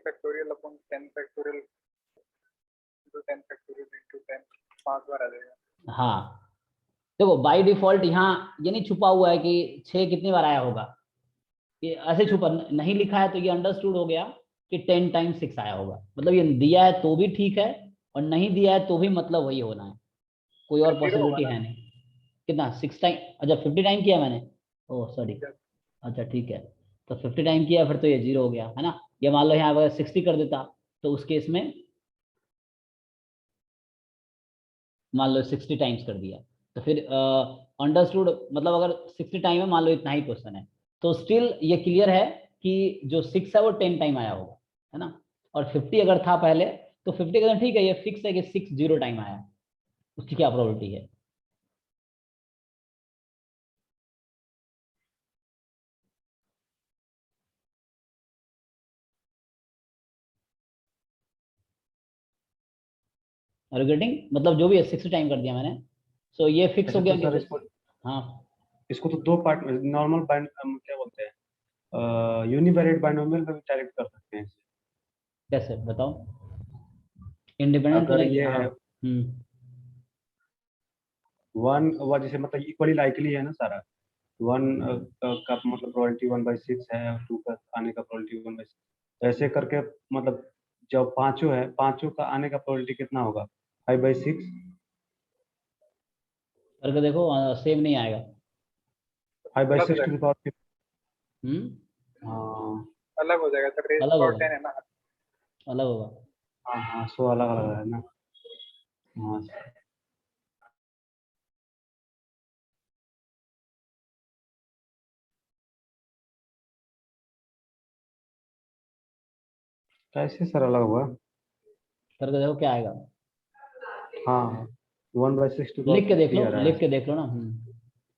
Factorial upon 10 factorial into 10 factorial into 10 5 बार आ जाएगा। हाँ देखो बाय डिफॉल्ट यहाँ ये नहीं छुपा हुआ है कि 6 कितनी बार आया होगा, ये ऐसे छुपा नहीं लिखा है, तो ये अंडरस्टूड हो गया कि 10 टाइम्स 6 आया होगा। मतलब ये दिया है तो भी ठीक है और नहीं दिया है तो भी मतलब वही होना है, कोई और पॉसिबिलिटी है नहीं। कितना 6 टाइम, अच्छा 50 टाइम किया मैंने, ओह सॉरी, अच्छा ठीक है। तो 50 टाइम किया फिर तो ये 0 हो गया है ना। ये मान लो यहाँ अगर 60 कर देता तो उस केस में मान लो 60 टाइम्स कर दिया, तो फिर अंडरस्टूड मतलब अगर 60 टाइम है, मान लो इतना ही क्वेश्चन है, तो स्टिल ये क्लियर है कि जो 6 है वो 10 टाइम आया होगा, है ना। और 50 अगर था पहले तो 50 का ठीक है, ये फिक्स है कि 6 0 टाइम आया, उसकी क्या प्रोबेबिलिटी है। और गेटिंग मतलब जो भी है 60 टाइम कर दिया मैंने, सो ये फिक्स हो अच्छा गया तो कि सर हाँ इसको तो दो पार्ट में नॉर्मल बाइंड क्या बोलते हैं, यूनिवेरिएट बाइनोमियल में भी डायरेक्ट कर सकते हैं। कैसे बताओ, इंडिपेंडेंट अगर रहेगी ये हाँ। है वन व जैसे मतलब इक्वली लाइकली है ना सारा, वन का मतलब प्रोबेबिलिटी 1/6 है और 2 का आने का प्रोबेबिलिटी 1/6, तो ऐसे करके मतलब जब पांचों है, पांचों का आने का प्रोबेबिलिटी कितना होगा 5/6। करके देखो सेम नहीं आएगा। 5/6 टू द पावर 5। हम्म, अलग हो जाएगा सर, रेज अलग पावर होगा, 10 है ना। अलग होगा। हाँ हाँ, सो अलग अलग है ना। हाँ कैसे सर अलग हुआ। करके देखो क्या आएगा, हाँ 1/6 टू लिख के पावर देख 50 लो, आ रहा है। लिख के देख लो ना।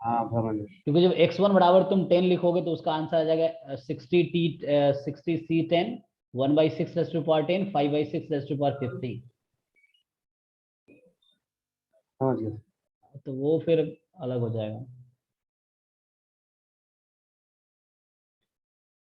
हाँ समझ गए। क्योंकि जब x1 बराबर तुम 10 लिखोगे तो उसका आंसर आ जाएगा 60c10 1/6 raise to power 10 5/6 raise to power 50। समझ गए। तो वो फिर अलग हो जाएगा।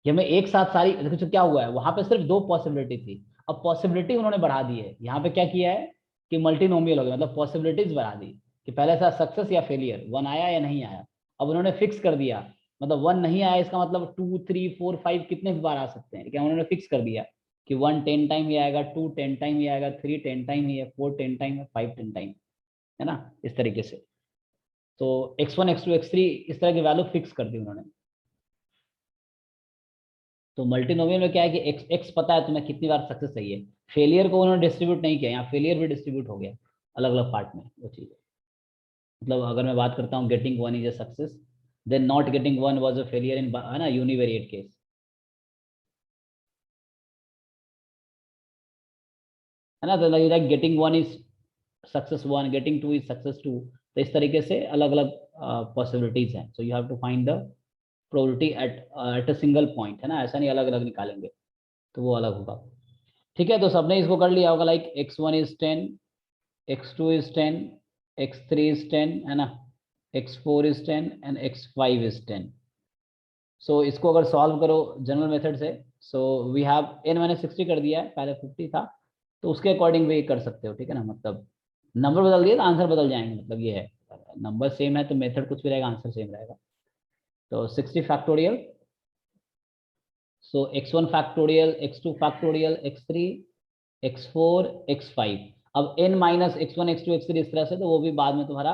ये में एक साथ सारी देखो क्या हुआ है, वहां पे सिर्फ दो पॉसिबिलिटी थी, अब पॉसिबिलिटी उन्होंने बढ़ा दी है। यहाँ पे क्या किया है कि मल्टीनोमियल हो गया, मतलब पॉसिबिलिटीज बढ़ा दी कि पहले था सक्सेस या फेलियर, 1 आया या नहीं आया, अब उन्होंने फिक्स कर दिया। मतलब 1 नहीं आया इसका मतलब 2 3 4 5 कितने भी बार आ सकते हैं, क्या उन्होंने फिक्स कर दिया कि 1 10 टाइम ही आएगा, 2 10 टाइम ही आएगा, 3 10 टाइम ही है, 4 10 टाइम है, 5 10 टाइम, है ना, इस तरीके से। तो x1 x2 x3 इस तरह की वैल्यू फिक्स कर दी उन्होंने। तो मल्टीनोमियल में क्या है कि x पता है तुम्हें कितनी बार सक्सेस चाहिए, फेलियर को उन्होंने डिस्ट्रीब्यूट नहीं किया, यहाँ फेलियर भी डिस्ट्रीब्यूट हो गया अलग अलग पार्ट में वो चीज। मतलब अगर मैं बात करता हूँ getting 1 is a success, then not getting 1 was a failure in, है ना, यूनिवेरिएट केस। है ना, तो like getting 1 is success 1, getting 2 is success 2। तो इस तरीके से अलग अलग पॉसिबिलिटीज हैं, so you have to find the probability at a single point, है ना, ऐसा नहीं अलग अलग निकालेंगे, तो वो अलग होगा। ठीक है, तो सबने इसको कर लिया होगा, like x1 is 10, x2 is 10, x3 is 10, है ना, x4 is 10 and x5 is 10। सो इसको अगर सॉल्व करो जनरल मेथड से, सो वी हैव n मैंने 60 कर दिया है, पहले 50 था, तो उसके अकॉर्डिंग भी कर सकते हो, ठीक है ना, मतलब नंबर बदल दिए तो आंसर बदल जाएंगे, मतलब ये है, नंबर सेम है तो मेथड कुछ भी रहेगा, आंसर सेम रहेगा। तो 60 फैक्टोरियल, सो x1 factorial, x2 factorial, x3, x4, x5। अब n minus x1 x2 x3 इस तरह से, तो वो भी बाद में तुम्हारा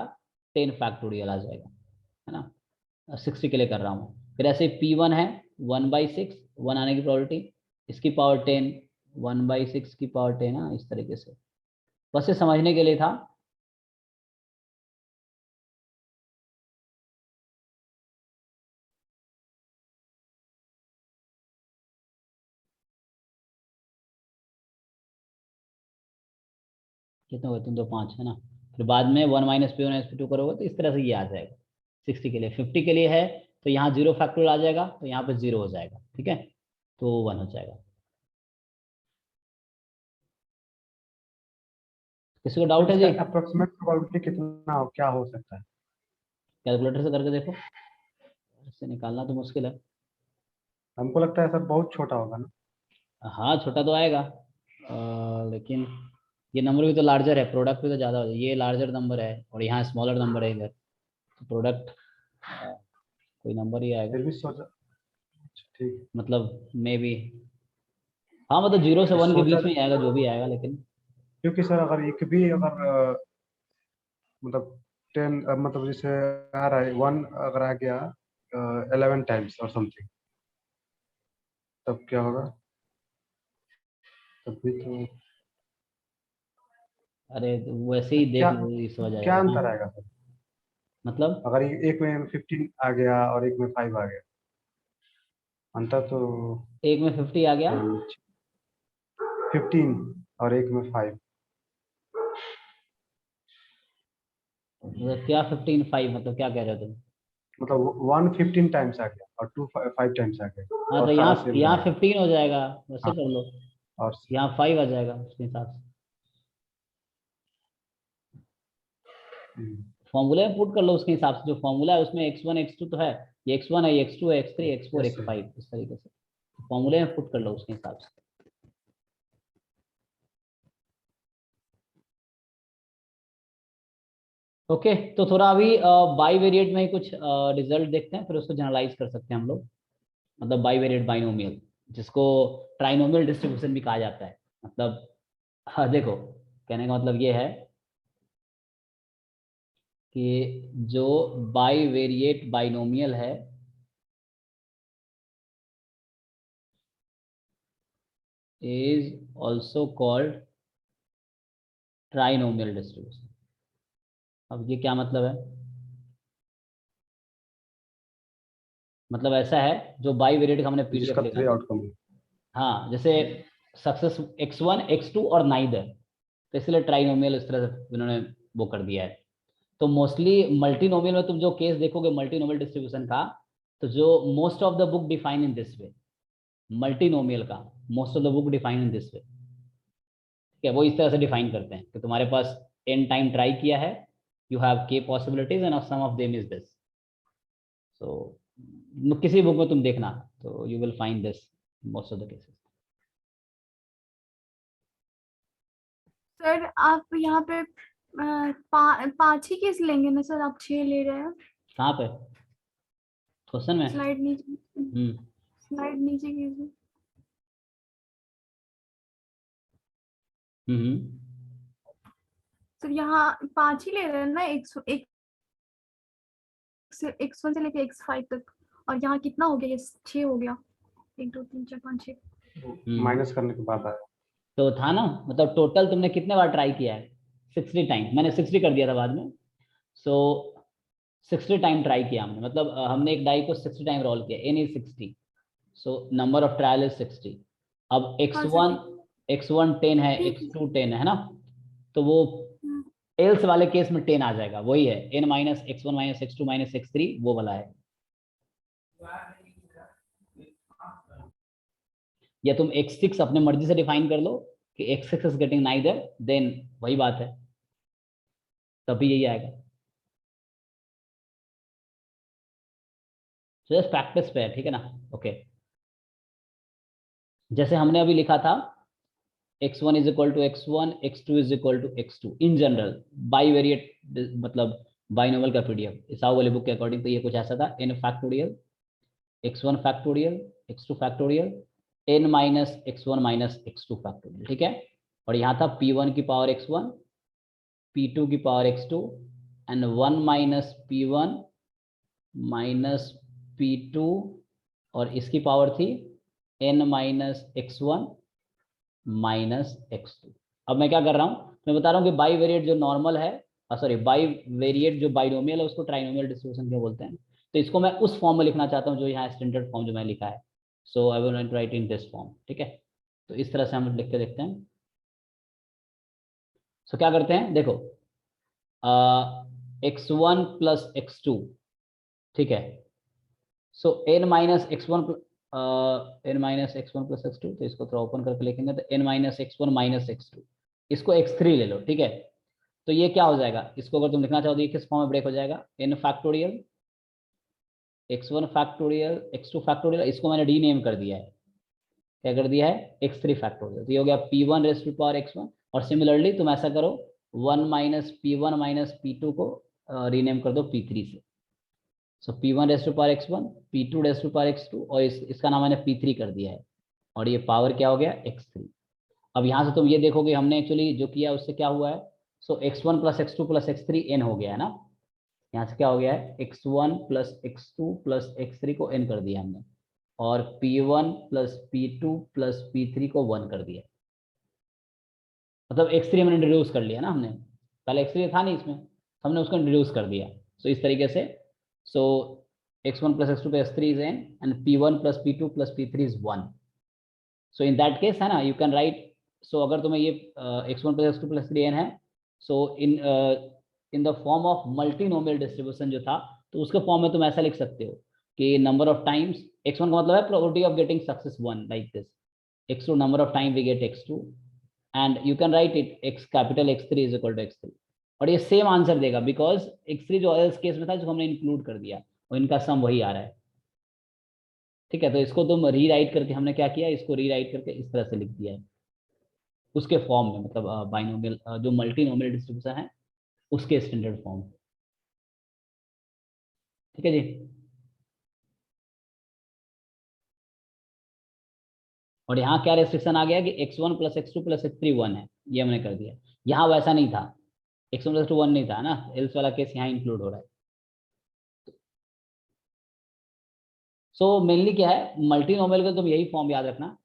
10 फैक्टोरियल आ जाएगा, है ना, 60 के लिए कर रहा हूँ। फिर ऐसे P1 है 1/6, 1 आने की प्रोबेबिलिटी, इसकी पावर 10, 1/6 की पावर 10, ना, इस तरीके से, बस ये समझने के लिए था। कितना हुआ, तुम तो 5 है ना, फिर बाद में 1 माइनस P1 P2 करोगे तो इस तरह से ये आ जाएगा 60 के लिए। 50 के लिए है तो यहाँ 0 फैक्टोरियल आ जाएगा, तो यहाँ पे 0 हो जाएगा, ठीक है, तो 1 हो जाएगा। किसी को डाउट है जी? अप्रोक्सीमेट प्रोबेबिलिटी कितना हो, क्या हो सकता है? कैलकुलेटर से करके देखो, इससे निकालना तो मुश्किल है। हमको लगता है सर बहुत छोटा होगा ना। हाँ छोटा तो आएगा, लेकिन ये नंबर भी तो लार्जर है, प्रोडक्ट भी तो ज़्यादा हो जाए, ये लार्जर नंबर है और यहाँ स्मॉलर नंबर है इधर, तो प्रोडक्ट कोई नंबर ही आएगा, फिर भी सोचा, ठीक मतलब मे बी, हाँ मतलब 0 से है। 1 के सोचा बीच में ही आएगा जो भी आएगा, लेकिन क्योंकि सर अगर एक भी अगर मतलब 10 मतलब जैसे आ रहा है 1 अगर आ गया 11 टाइम्स और समथिंग, तब क्या होगा? तब भी तो अरे तो वैसे ही देख क्या लो इस वजह क्या जाएगा, अंतर हाँ, आएगा सर? मतलब अगर एक में 15 आ गया और एक में 5 आ गया, अंतर तो एक में 50 आ गया, 15 और एक में 5। मतलब क्या 15 5, मतलब क्या कह रहे हो तुम? मतलब 1 15 टाइम्स आ गया और 2 5 टाइम्स आ गया हाँ और तो सारा यहाँ सेम यहाँ रहेगा। 15 हो जाएगा, वैसे हाँ कर लो, और यहाँ 5 आ जाएगा उसके हिसाब से, हम्म, फॉर्मूले में पुट कर लो उसके हिसाब से, जो फॉर्मूला है उसमें x1 x2 तो है, ये x1 है, ये x2 है, x3 x4 yes sir. x5, इस तरीके से फॉर्मूले में पुट कर लो उसके हिसाब से। ओके, तो थोड़ा अभी बाई वेरिएट में ही कुछ रिजल्ट देखते हैं, फिर उसको जनरलाइज कर सकते हैं हम लोग, मतलब बाई वेरिएट बाइनोमियल, जिसको ट्राइनोमियल डिस्ट्रीब्यूशन भी कहा जाता है, मतलब हाँ देखो, कहने का मतलब ये है कि जो बाई वेरिएट बाइनोमियल है is also called trinomial distribution. अब ये क्या मतलब है? मतलब ऐसा है, जो बाई वेरिएट का हमने पीडीएफ जिसका लिखा 3 था, आउटकम है। हाँ, जैसे सक्सेस x1 x2 और नाइदर, तो इसलिए ट्राइनोमियल इस तरह से इन्होंने वो कर दिया है। तो मोस्टली मल्टीनोमियल में तुम जो केस देखोगे मल्टीनोमियल डिस्ट्रीब्यूशन का, तो जो most of the book define in this way, multinomial का most of the book define in this way, ठीक है, वो इस तरह से डिफाइन करते हैं कि तुम्हारे पास n टाइम ट्राई किया है, you have k possibilities and some of them is this. So किसी बुक में तुम देखना, तो you will find this most of the cases. Sir आप यहाँ पे 5 ही केस लेंगे ना सर, आप 6 ले रहे हैं? कहाँ पे क्वेश्चन में? स्लाइड नीचे, हम्म स्लाइड नीचे कीजिए। हम्म सर यहाँ 5 ही ले रहे हैं ना, x1 से लेके x5 तक, और यहाँ कितना हो गया, ये 6 हो गया, 1 2 3 4 5 6। माइनस करने के बाद आया। तो था ना, मतलब टोटल तुमने कितने बार ट्राई किया है? 60 टाइम, मैंने 60 कर दिया था बाद में। सो 60 टाइम ट्राई किया हमने, मतलब हमने एक डाई को 60 टाइम रोल किया, n is 60, so number of trial is 60। अब हाँ सर x1 10 है, ठीक है। x2 10 है ना, तो वो एल्स वाले केस में 10 आ जाएगा, वही है n minus x1 minus x2 minus x3, वो वाला है। या तुम x6 अपने मर्जी से डिफाइन कर लो कि x6 is getting neither, then वही बात है, तभी यही आएगा। तो जस्ट प्रैक्टिस पे है, ठीक है ना। ओके जैसे हमने अभी लिखा था x1 is equal to x1, x2 is equal to x2 in general bivariate, मतलब बाइनोमियल का पीडीएफ इस वाले बुक के अकॉर्डिंग, तो ये कुछ ऐसा था n factorial x1 factorial x2 factorial n minus x1 minus x2 factorial, ठीक है। और यहाँ था p1 की पावर x1, p2 की power x2 and 1 minus p1 minus p2 और इसकी पावर थी n minus x1 minus x2। अब मैं क्या कर रहा हूँ, मैं बता रहा हूँ कि बाई वेरिएट जो नॉर्मल है, सॉरी बाई वेरिएट जो बाइनोमियल है उसको ट्राइनोमियल डिस्ट्रीब्यूशन क्या बोलते हैं। तो इसको मैं उस फॉर्म में लिखना चाहता हूँ जो यहाँ स्टैंडर्ड फॉर्म जो मैं लिखा है। So I will write in this form, ठीक है। तो इस तरह से हम लिख के देखते हैं। सो क्या करते हैं, देखो x1 प्लस x2, ठीक है। सो n minus x1 n minus x1 plus x2, तो इसको थोड़ा ओपन करके लिखेंगे तो n minus x1 minus x2, इसको x3 ले लो, ठीक है। तो ये क्या हो जाएगा, इसको अगर तुम लिखना चाहो तो ये किस फॉर्म में ब्रेक हो जाएगा, n factorial x1 factorial x2 factorial, इसको मैंने रीनेम कर दिया है, क्या कर दिया है, x3 फैक्टोरियल। तो ये हो गया p1 raise to power x1। और सिमिलरली तुम ऐसा करो 1 माइनस p1 माइनस p2 को रीनेम कर दो p3 से। So p1 raise to power x1, p2 raise to power x2 और इसका नाम मैंने p3 कर दिया है, और ये पावर क्या हो गया x3। अब यहाँ से तुम ये देखोगे हमने एक्चुअली जो किया उससे क्या हुआ है, so x1 plus x2 plus x3 n हो गया है ना। यहाँ से क्या हो गया है, x1 plus x2 plus x3 को n कर दिया हमने, और p1 plus p2 plus p3 को 1 कर दिया। मतलब x3 हमने इंट्रोड्यूस कर लिया ना हमने, पहले x3 था नहीं इसमें, हमने उसको इंट्रोड्यूस कर दिया। सो इस तरीके से, सो x1 plus x2 plus x3 is n and p1 plus p2 plus p3 is 1। So in that case है ना, यू कैन राइट, सो अगर तुम्हें ये x1 plus x2 plus 3n है, so in the form of multinomial distribution जो था, तो उसके फॉर्म में तुम ऐसा लिख सकते हो कि नंबर ऑफ टाइम्स x1 का मतलब है probability of getting success 1 like this, x2 number of time we get x2 and you can write it x capital x3 is equal to x3, और ये सेम आंसर देगा because x3 जो else case में था जो हमने include कर दिया और इनका सम वही आ रहा है, ठीक है। तो इसको तुम रीराइट करके, हमने क्या किया, इसको रीराइट करके इस तरह से लिख दिया है उसके फॉर्म में, मतलब बाइनोमियल जो मल्टीनोमियल डिस्ट्रीब्यूशन है उसके स्टैंडर्ड फॉर्म, ठीक है जी। और यहाँ क्या रेस्ट्रिक्शन आ गया कि x1 plus x2 plus x3 1 है, ये हमने कर दिया। यहाँ वैसा नहीं था, x1 प्लस 2 1 नहीं था ना, एल्स वाला केस यहाँ इंक्लूड हो रहा है। सो मेनली क्या है, मल्टीनोमियल का तुम यही फॉर्म याद रखना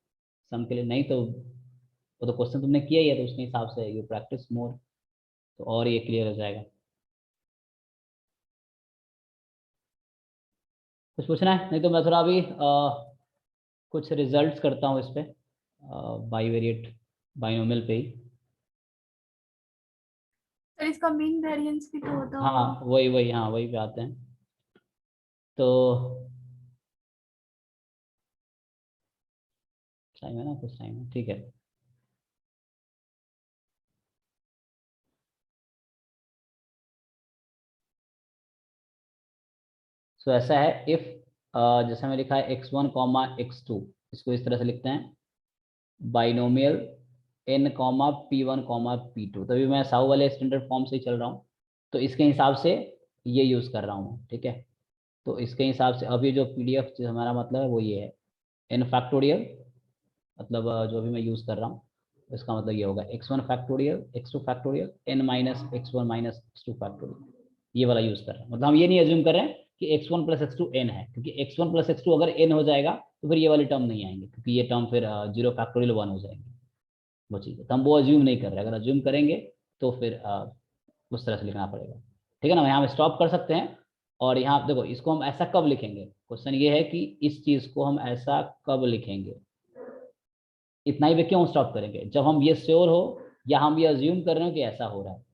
सम के लिए, नहीं तो वो तो क्वेश्चन तुमने किया ही है, तो उसके हिसाब से यू प्रैक्टिस मोर तो और ये क्लियर हो जाएगा। कुछ पूछना है, नहीं तो मैं थोड़ा अभी कुछ रिजल्ट्स करता हूँ इस पे बाईवेरिएट बाइनोमियल पे ही। सर इसका मीन वेरिएंस भी तो होता हाँ होगा। वही वही, हाँ वही पे आते हैं। तो टाइम है ना, कुछ टाइम है, ठीक है। सो ऐसा है, इफ जैसे हमें लिखा है x1 कॉमा x2, इसको इस तरह से लिखते हैं binomial n comma p1 comma p2, तभी मैं साउ वाले स्टैंडर्ड फॉर्म से ही चल रहा हूँ, तो इसके हिसाब से ये यूज़ कर रहा हूँ, ठीक है। तो इसके हिसाब से अभी जो पीडीएफ हमारा मतलब है वो ये है n फैक्टोरियल, मतलब जो भी मैं यूज़ कर रहा हूँ इसका मतलब ये होगा x1 factorial x2 factorial n minus x1 minus x2 factorial, ये वाला यूज़ कर रहे हैं। मतलब हम ये नहीं एज्यूम कर रहे हैं कि x1 प्लस x2 n है, क्योंकि x1 प्लस x2 अगर n हो जाएगा तो फिर ये वाली टर्म नहीं आएंगे, क्योंकि ये टर्म फिर 0 फैक्टोरियल 1 हो जाएंगे, वो चीज़ है। तो हम वो एज्यूम नहीं कर रहे, अगर एज्यूम करेंगे तो फिर उस तरह से लिखना पड़ेगा, ठीक है ना। यहाँ हम स्टॉप कर सकते हैं। और यहाँ देखो, इसको हम ऐसा कब लिखेंगे, क्वेश्चन ये है कि इस चीज़ को हम ऐसा कब लिखेंगे, इतना ही पे क्यों स्टॉप करेंगे, जब हम ये श्योर हो या हम ये अज्यूम कर रहे हो कि ऐसा हो रहा है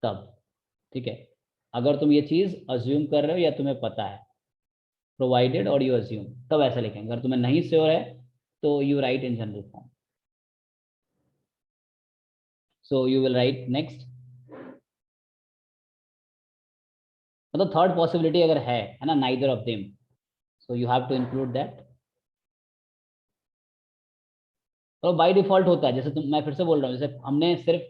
तब, ठीक है। अगर तुम ये चीज़ अज्यूम कर रहे हो या तुम्हें पता है प्रोवाइडेड और यू अज्यूम, तब ऐसा लिखेंगे। अगर तुम्हें नहीं श्योर है तो you write in general form. So you will write next. मतलब थर्ड पॉसिबिलिटी अगर है ना, neither of them, so you have to include that. और बाय डिफॉल्ट होता है, जैसे तुम, मैं फिर से बोल रहा हूँ, जैसे हमने सिर्फ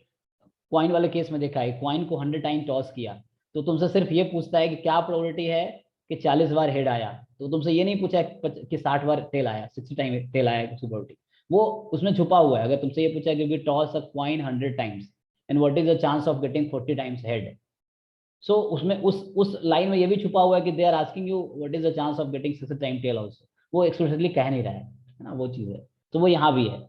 कॉइन वाले केस में देखा है, कॉइन को 100 टाइम टॉस किया तो तुमसे सिर्फ ये पूछता है कि क्या प्रोबेबिलिटी है कि 40 बार हेड आया, तो तुमसे ये नहीं पूछा कि 60 बार टेल आया, 60 टाइम टेल आया किसी प्रोबेबिलिटी, वो उसमें छुपा हुआ है। अगर तुमसे ये पूछा कि toss a coin 100 times and what is the chance of getting 40 times head, so उसमें उस लाइन में ये भी छुपा हुआ है कि they are asking you what is the chance of getting 60 time tail also, वो एक्सप्लिसिटली कह नहीं रहा है ना, वो चीज है। तो वो यहाँ भी है।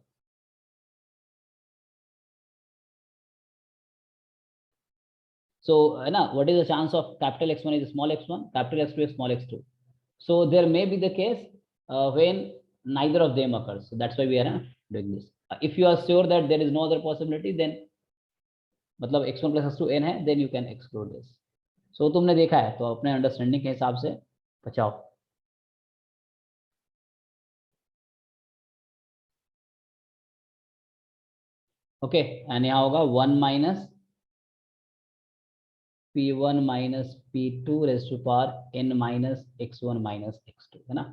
So na, what is the chance of capital X1 is small x1, capital X2 is small x2? So there may be the case when neither of them occurs. So that's why we are doing this. If you are sure that there is no other possibility, then मतलब x1 plus x2 n है, then you can exclude this. So तुमने देखा है तो अपने understanding के हिसाब से बचाओ। ओके, एंड यहाँ होगा 1 minus p1 minus p2 raised to power n minus x1 minus x2 है ना।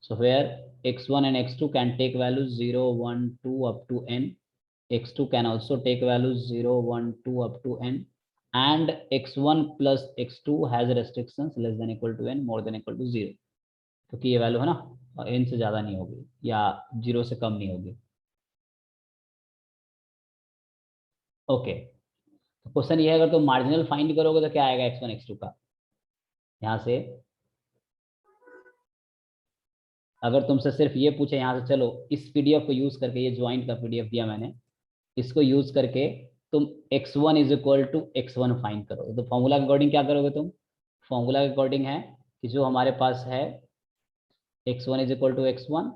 So where x1 and x2 can take values 0, 1, 2 up to n, x2 can also take values 0, 1, 2 up to n, and x1 plus x2 has restrictions less than equal to n, more than equal to 0, क्योंकि ये value है ना n से ज़्यादा नहीं होगी या 0 से कम नहीं होगी। ओके, तो क्वेश्चन ये है, अगर तुम मार्जिनल फाइंड करोगे तो क्या आएगा x1 x2 का। यहाँ से अगर तुमसे सिर्फ ये पूछे यहाँ से, चलो इस पीडीएफ को यूज करके, ये ज्वाइंट का पीडीएफ दिया मैंने, इसको यूज करके तुम x1 is equal to x1 find करो, तो फॉर्मूला के अकॉर्डिंग क्या करोगे तुम, फॉर्मूला के अकॉर्डिंग है कि जो हमारे पास है x1 is equal to x1,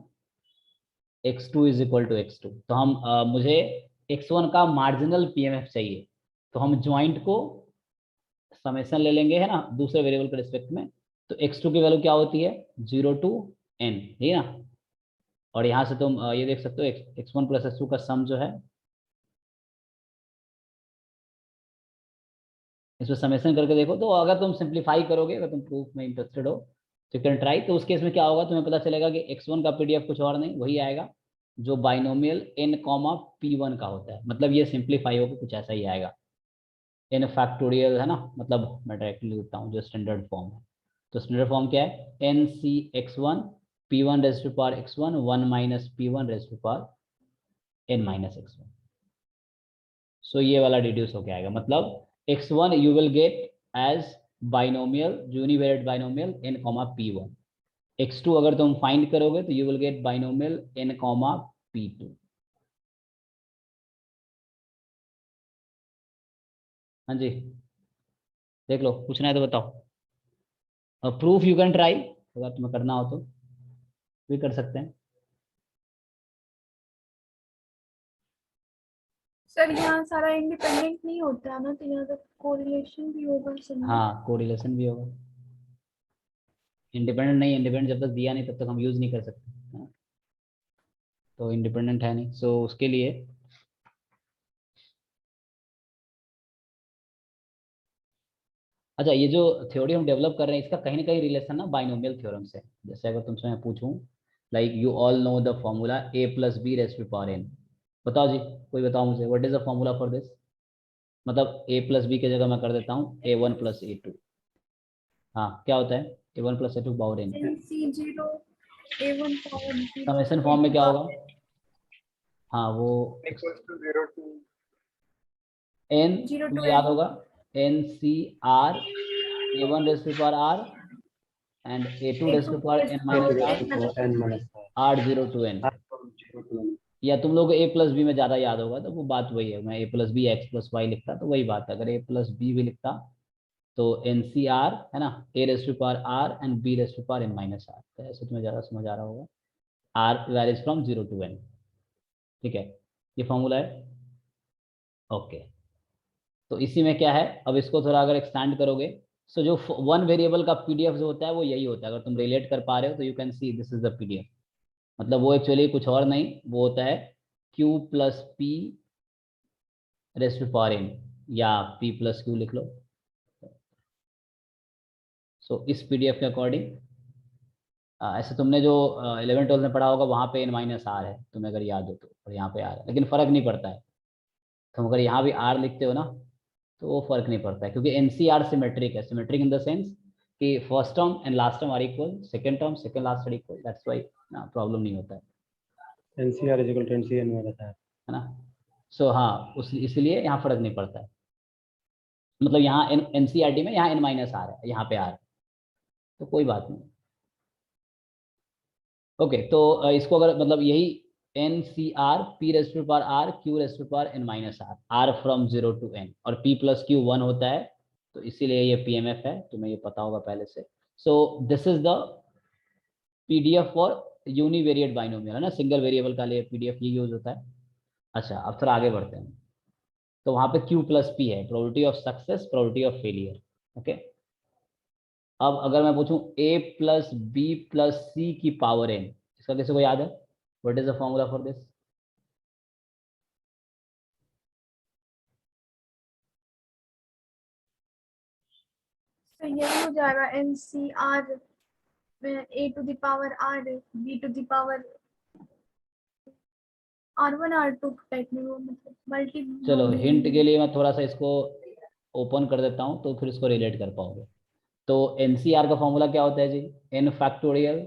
x2 is equal to x2, तो हम मुझे x1 का मार्जिनल पीएमएफ चाहिए, तो हम ज्वाइंट को समेशन ले लेंगे है ना दूसरे वेरिएबल के रिस्पेक्ट में, तो x2 की वैल्यू क्या होती है 0 टू n, है ना। और यहाँ से तुम ये देख सकते हो x1 प्लस x2 का सम जो है, इसमें समेशन करके देखो, तो अगर तुम सिंप्लीफाई करोगे, अगर तुम प्रूफ में इंटरेस्टेड हो तो यू कैन ट्राई। तो उस केस में क्या होगा, तुम्हें पता चलेगा कि x1 का पीडीएफ कुछ और नहीं वही आएगा जो बाइनोमियल n कॉमा p1 का होता है, मतलब ये सिंप्लीफाई होकर कुछ ऐसा ही आएगा, n फैक्टोरियल है ना, मतलब मैं डायरेक्टली लिखता हूँ जो स्टैंडर्ड फॉर्म है। तो स्टैंडर्ड फॉर्म क्या है, n c x1 p1 raise to power x1 1 minus p1 raise to power n minus x1। So ये वाला डिड्यूस होके आएगा, मतलब x1 you will get as binomial univariate binomial n comma p1, x2 अगर तुम find करोगे तो you will get binomial n comma p2। हाँ जी, देख लो, पूछना है तो बताओ। और प्रूफ यू कैन ट्राई, अगर तुम्हें करना हो तो भी कर सकते हैं। सर यहाँ सारा इंडिपेंडेंट नहीं होता है ना, तो यहाँ तक कोरिलेशन भी होगा सब। हाँ, कोरिलेशन भी होगा, इंडिपेंडेंट नहीं, इंडिपेंडेंट जब तक दिया नहीं तब तक हम यूज नहीं कर सकते, हाँ? तो इंडिपेंडेंट है नहीं, सो उसके लिए अच्छा, ये जो थ्योरी हम डेवलप कर रहे हैं इसका कहीं ना कहीं रिलेशन ना बाइनोमियल थ्योरम से। जैसे अगर तुमसे मैं पूछूं like you all know the formula a plus B raise to power n, बताओ जी, कोई बताओ मुझे what is the formula for this. मतलब a प्लस बी की जगह मैं कर देता हूँ a1 प्लस a2, हाँ क्या होता है a1 plus a2 power n, NC0 A1 power 0 summation form में क्या होगा, हाँ वो equals to 0 to n 0 to तुम्हें याद n। होगा n c r a1 raise to power r and a2 raise to power n minus r, n minus r0 to n, या तुम लोग a प्लस बी में ज्यादा याद होगा तो वो बात वही है, मैं a plus B X plus Y लिखता तो वही बात है, अगर a प्लस बी भी लिखता तो NCR है ना, a raise to power r and b raise to power n minus r, तो ऐसे तुम्हें ज्यादा समझ आ रहा होगा, r varies from 0 to n, ठीक है, ये फॉर्मूला है। ओके, तो इसी में क्या है, अब इसको थोड़ा अगर एक्सटेंड करोगे, सो जो वन वेरिएबल का पीडीएफ जो होता है वो यही होता है। अगर तुम रिलेट कर पा रहे हो तो you can see this is the PDF. मतलब वो एक्चुअली कुछ और नहीं, वो होता है q plus P raise to power n, या p प्लस क्यू लिख लो। सो इस पीडीएफ के अकॉर्डिंग ऐसे तुमने जो 11 12 में पढ़ा होगा वहाँ पे n माइनस आर है, तुम्हें अगर याद हो तो, और यहाँ पे आर है, लेकिन फर्क नहीं पड़ता है। तुम अगर यहाँ भी आर लिखते हो ना तो वो फर्क नहीं पड़ता है, क्योंकि एनसीआर सिमेट्रिक है। सिमेट्रिक इन द सेंस कि first term and last term are equal, second term second last are equal, that's why problem नहीं होता है NCR is equal to NCN में रहता है। ना। सो हाँ, उस इसलिए यहाँ फर्क नहीं पड़ता है। मतलब यहाँ एनसीईआरटी में यहाँ n माइनस आर है, यहाँ पे आर, तो कोई बात नहीं। ओके तो इसको अगर मतलब यही N C R P raise to power R Q raise to power N minus R, R from 0 to n, और p प्लस क्यू 1 होता है, तो इसीलिए ये पीएमएफ है, तुम्हें ये पता होगा पहले से। सो this is the PDF for univariate binomial, है ना, सिंगल वेरिएबल का लिए पीडीएफ ये यूज होता है। अच्छा अब थोड़ा आगे बढ़ते हैं। तो वहां पे q प्लस पी है, probability of success, probability of failure. Okay, अब अगर मैं पूछूं a plus B plus C की पावर n, इसका किसी को याद है? What is the formula for this? तो यही हो जाएगा N C R A to the power R B to the power R1 R2 type में, वो मतलब मल्टी। चलो हिंट के लिए मैं थोड़ा सा इसको ओपन कर देता हूँ तो फिर इसको रिलेट कर पाओगे। तो एनसीआर का फॉर्मूला क्या होता है जी? n factorial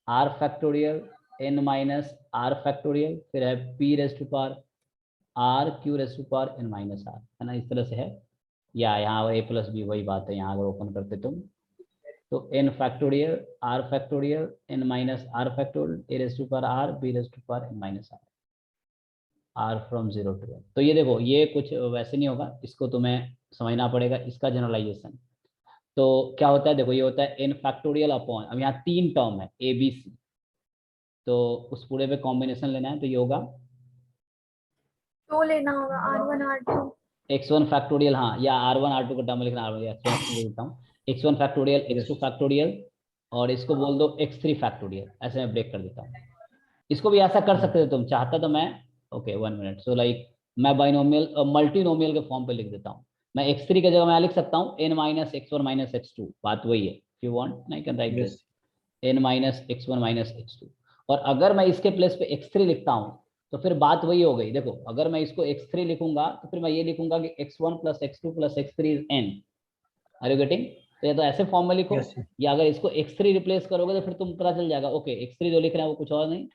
R factorial n minus R factorial, फिर है p raise to power R Q raise to power n minus R, है ना, इस तरह से है। या यहाँ a प्लस बी वही बात है, यहाँ अगर ओपन करते तुम तो n factorial R factorial n minus R factorial a raise to power R b raise to power n minus R, R from 0 to n। तो ये देखो ये कुछ वैसे नहीं होगा, इसको तुम्हें समझना पड़ेगा, इसका जनरलाइजेशन। तो क्या होता है देखो, ये होता है n फैक्टोरियल अपॉन, अब यहाँ 3 टर्म है ए बी सी, तो उस पूरे पे कॉम्बिनेशन लेना है, तो ये होगा तो लेना होगा R1 R2 x1 फैक्टोरियल, हाँ, या r1 r2 का टर्म लिखना, r1 x1 लिखता हूँ, x1 फैक्टोरियल x2 फैक्टोरियल, और इसको बोल दो x3 फैक्टोरियल, ऐसे मैं ब्रेक कर देता हूँ। इसको भी ऐसा कर सकते थे तुम, चाहता तो मैं, ओके 1 मिनट, सो लाइक मैं बाइनोमियल मल्टीनोमियल के फॉर्म पे लिख देता हूँ। मैं x3 की जगह मैं लिख सकता हूँ n minus x1 minus x2, बात वही है। If you want I can write this n minus x1 minus x2, और अगर मैं इसके प्लेस पे x3 लिखता हूँ तो फिर बात वही हो गई। देखो अगर मैं इसको x3 लिखूंगा तो फिर मैं ये लिखूंगा कि x1 plus x2 plus x3 is n। Are you getting? तो या तो ऐसे फॉर्म में लिखो, Yes, या अगर इसको x3 रिप्लेस करोगे तो फिर तुम पता चल जाएगा, ओके x3 जो लिख रहे हैं वो कुछ और नहीं,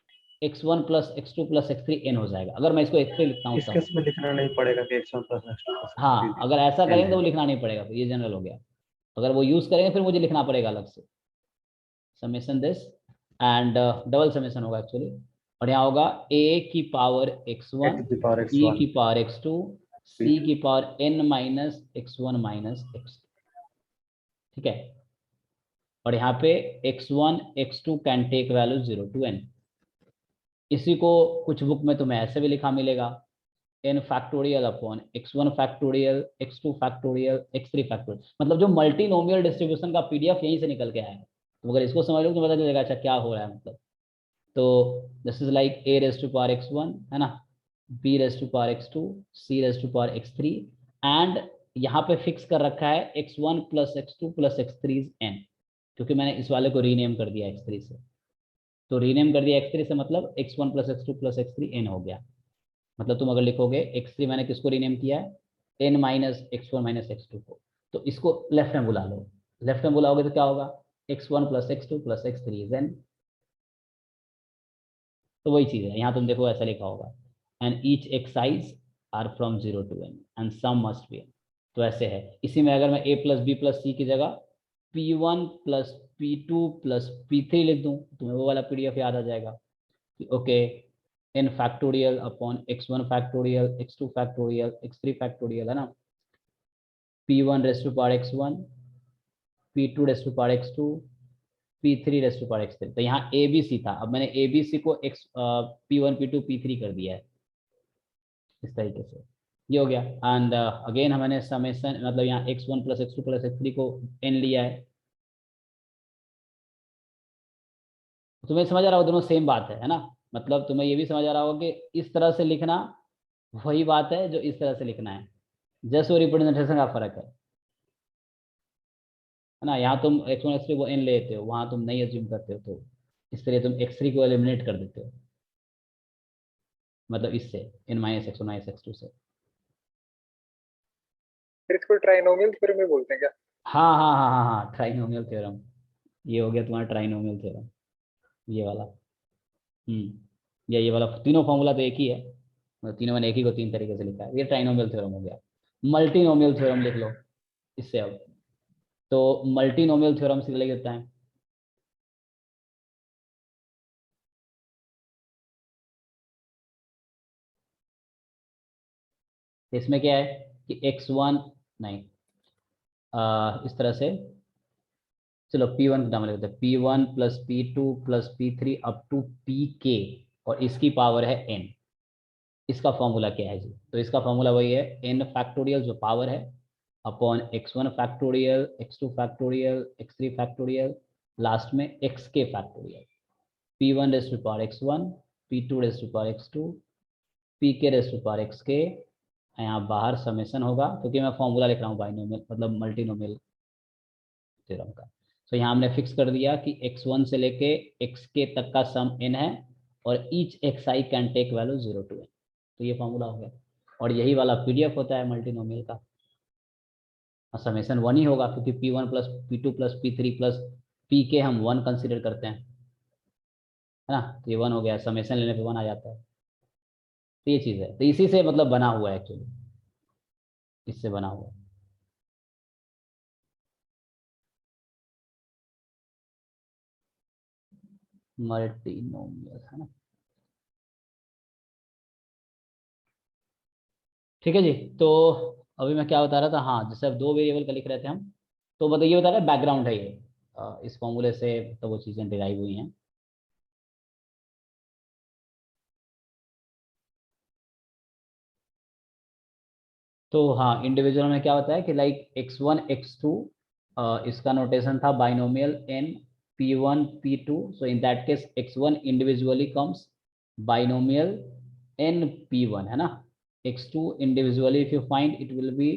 x1 plus x2 plus x3 n हो जाएगा, अगर मैं इसको x3 लिखता हूँ इस तब। केस में लिखना नहीं पड़ेगा कि x1 प्लस x2 प्लस हाँ, अगर ऐसा करेंगे तो वो लिखना नहीं पड़ेगा, फिर ये जनरल हो गया। अगर वो यूज करेंगे फिर मुझे लिखना पड़ेगा अलग से, summation this and double summation होगा एक्चुअली, और यहाँ होगा a की power x1 to the power b x1 की पावर x2 c की power n minus x1 minus x2, ठीक है। और यहाँ पे x1 x2 can take value 0 to n। इसी को कुछ बुक में तुम्हें ऐसे भी लिखा मिलेगा, n factorial upon x1 factorial x2 factorial x3 factorial, मतलब जो मल्टीनोमियल डिस्ट्रीब्यूशन का पीडीएफ यहीं से निकल के आया है। तो अगर इसको समझ लो तो पता चलेगा अच्छा क्या हो रहा है मतलब। तो this is like a raise to power x1, है ना, b raise to power x2, c raise to power x3, and यहाँ पे फिक्स कर रखा है x1 plus x2 plus x3 is n, क्योंकि मैंने इस वाले को रीनेम कर दिया x3 से। तो रीनेम कर दिया x3 से मतलब x1 plus x2 plus x3 n हो गया। मतलब तुम अगर लिखोगे x3 मैंने किसको रीनेम किया है, n minus x1 minus x2 को, तो इसको लेफ्ट में बुला लो। लेफ्ट में बुलाओगे तो क्या होगा, x1 plus x2 plus x3 is n। तो वही चीज है, यहाँ तुम देखो ऐसा लिखा होगा, and each x i's are from 0 to n and sum must be n। तो ऐसे है। इसी में अगर मैं a plus B plus C की जगह p1 plus p2 plus p3 लिख दूं, तुम्हें वो वाला पीडीएफ याद आ जाएगा। Okay, n factorial upon x1 factorial x2 factorial x3 factorial, है ना, p1 raise to power x1 p2 raise to power x2 p3 raise to power x3। तो यहाँ ए बी सी था, अब मैंने ए बी सी को p1 p2 p3 कर दिया है इस तरीके से। ये हो गया। एंड अगेन हमने समेशन मतलब यहाँ x1 plus x2 plus x3 को n लिया है। तुम्हें समझ आ रहा हो, दोनों सेम बात है ना। मतलब तुम्हें ये भी समझ आ रहा होगा कि इस तरह से लिखना वही बात है जो इस तरह से लिखना है, जस्ट वो रिप्रेजेंटेशन का फर्क है ना। यहाँ तुम x1 x3 को n लेते हो, वहां तुम नहीं अज्यूम करते हो, तो इस तरह तुम x3 को एलिमिनेट कर देते हो, मतलब इससे n minus x1 minus x2 से। फिर इसको ट्राइनोमियल थ्योरम भी बोलते हैं क्या? हाँ हाँ हाँ हाँ हाँ, ट्राइनोमियल थ्योरम। ये हो गया तुम्हारा ट्राइनोमियल थ्योरम, ये वाला। ये वाला तीनों फॉर्मूला तो एक ही है, मतलब तीनों मैंने एक ही को तीन तरीके से लिखा है। ये ट्राइनोमियल थ्योरम हो गया। मल्टीनोमियल थ्योरम लिख लो इससे अब। तो मल्टीनोमियल थ्योरम से लिख देता है। इसमें क्या है कि x1 नहीं, इस तरह से चलो P1 का नाम लिख देते हैं, P1 plus P2 plus P3 up to Pk, और इसकी पावर है n। इसका फॉर्मूला क्या है जी? तो इसका फॉर्मूला वही है n फैक्टोरियल जो पावर है upon x1 factorial, x2 factorial, x3 factorial, last में xk factorial. P1 raise to power x1, P2 raise to power x2, Pk raise to power xk। यहाँ बाहर समेशन होगा क्योंकि मैं फॉर्मूला लिख रहा हूँ बाइनोमियल मतलब मल्टीनोमियल थ्योरम का। तो यहाँ हमने फिक्स कर दिया कि x1 से लेके xk तक का सम n है, और each xi can take value 0 to n। तो ये फॉर्मूला हो गया, और यही वाला पीडीएफ होता है मल्टीनोमियल का। समेशन 1 ही होगा क्योंकि P1 plus P2 plus P3 plus Pk हम 1 कंसिडर करते हैं, है ना। तो ये 1 हो गया, समेशन लेने पे 1 आ जाता है। तो ये चीज़ है, तो इसी से मतलब बना हुआ है एक्चुअली, इससे बना हुआ है। मल्टीनोमियल, है ना। ठीक है जी। तो अभी मैं क्या बता रहा था, हाँ जैसे अब दो वेरिएबल का लिख रहे थे हम, तो मतलब ये बता रहे बैकग्राउंड है ये, इस फॉर्मूले से तो वो चीज़ें डिराइव हुई हैं। तो हाँ इंडिविजुअल में क्या होता है कि लाइक x1 x2, इसका नोटेशन था binomial n p1 p2, so in that case x1 individually comes binomial n p1, है ना। x2 individually if you find it will be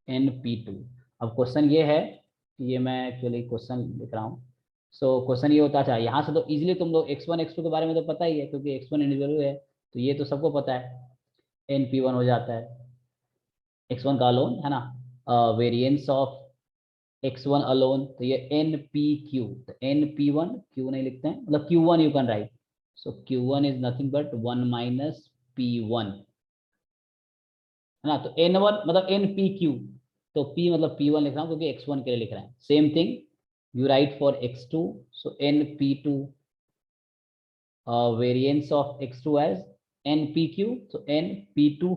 n p2। अब क्वेश्चन ये है कि ये मैं एक्चुअली क्वेश्चन लिख रहा हूँ। सो क्वेश्चन ये होता था, यहाँ से तो इजीली तुम लोग x1 x2 के बारे में तो पता ही है क्योंकि x1 इंडिविजुअल है, तो ये तो सबको पता है n p1 हो जाता है x1 का अलोन, है ना। वेरिएंस ऑफ x1 अलोन, तो ये npq, तो np1 q नहीं लिखते हैं, मतलब q1 you can right, so q1 is nothing but 1 minus p1, है ना। तो n1 मतलब npq, तो p मतलब p1 लिख रहा हूँ क्योंकि x1 के लिए लिख रहे हैं। Same thing you write for x2, so np2 variance of x2 as npq, तो np2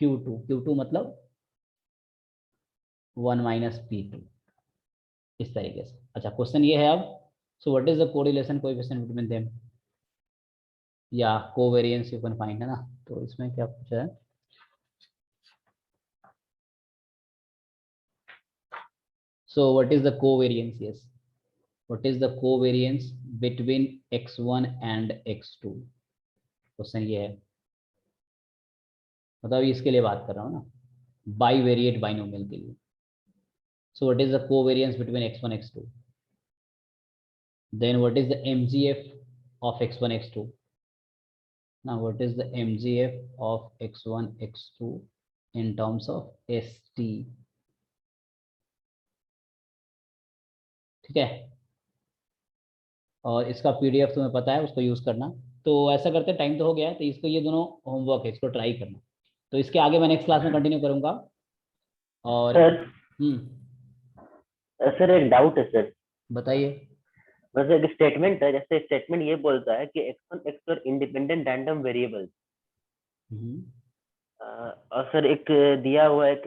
q2 मतलब 1 माइनस p2, इस तरीके से। अच्छा क्वेश्चन ये है अब, सो what is the correlation coefficient between them, या कोवेरिएंस यू कैन फाइंड, है ना। तो इसमें क्या पूछा है, so what is the covariance, yes what is the covariance between x1 and x2, question ये है। मतलब इसके लिए बात कर रहा हूँ ना, बाइवेरिएट बाइनोमियल के लिए। सो what is the covariance between x1 x2, then what is the mgf of x1 x2, now what is the mgf of x1 x2 in terms of st, ठीक है। और इसका पीडीएफ तुम्हें पता है, उसको यूज करना। तो ऐसा करते, टाइम तो हो गया है, तो इसको ये दोनों होमवर्क है, इसको ट्राई करना। तो इसके आगे मैं नेक्स्ट क्लास में कंटिन्यू करूंगा। और सर हम्म, सर एक डाउट है सर। बताइए। वैसे एक स्टेटमेंट है, जैसे स्टेटमेंट ये बोलता है कि x1 x2 are independent random variable, hmm, और सर एक दिया हुआ एक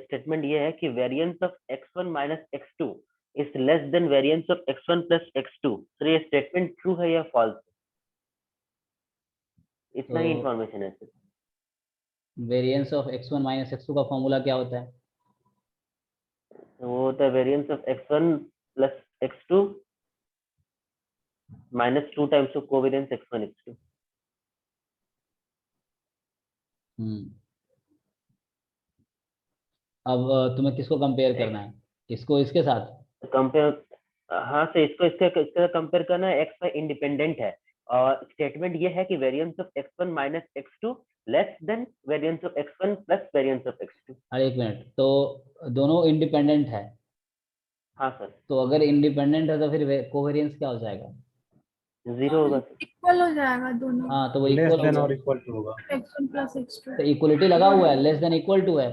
स्टेटमेंट ये है कि variance of x1 minus x2 is less than variance of x1 plus x2। Sir ये स्टेटमेंट ट्रू है या फॉल्स? इतना ही तो इंफॉर्मेशन है sir. Variance of x1 minus x2 का फॉर्मूला क्या होता है? वो होता है variance of x1 plus x2 minus 2 times of covariance x1 x2। अब तुम्हें किसको कंपेयर करना है, इसको इसके साथ? कंपेयर, हाँ से इसको इसके कंपेयर करना है। x y इंडिपेंडेंट है और स्टेटमेंट ये है कि variance of x1 minus x2 less than variance of x1 plus variance of x2। अरे एक मिनट, तो दोनों इंडिपेंडेंट है? हाँ सर, तो अगर इंडिपेंडेंट है तो फिर कोवेरिएंस क्या हो जाएगा? 0 होगा सर। इक्वल हो जाएगा दोनों, हाँ तो वो लेस इक्वल देन हो और गया। इक्वल टू होगा। x1 plus x2। तो इक्वलिटी लगा हुआ है, लेस देन इक्वल टू है,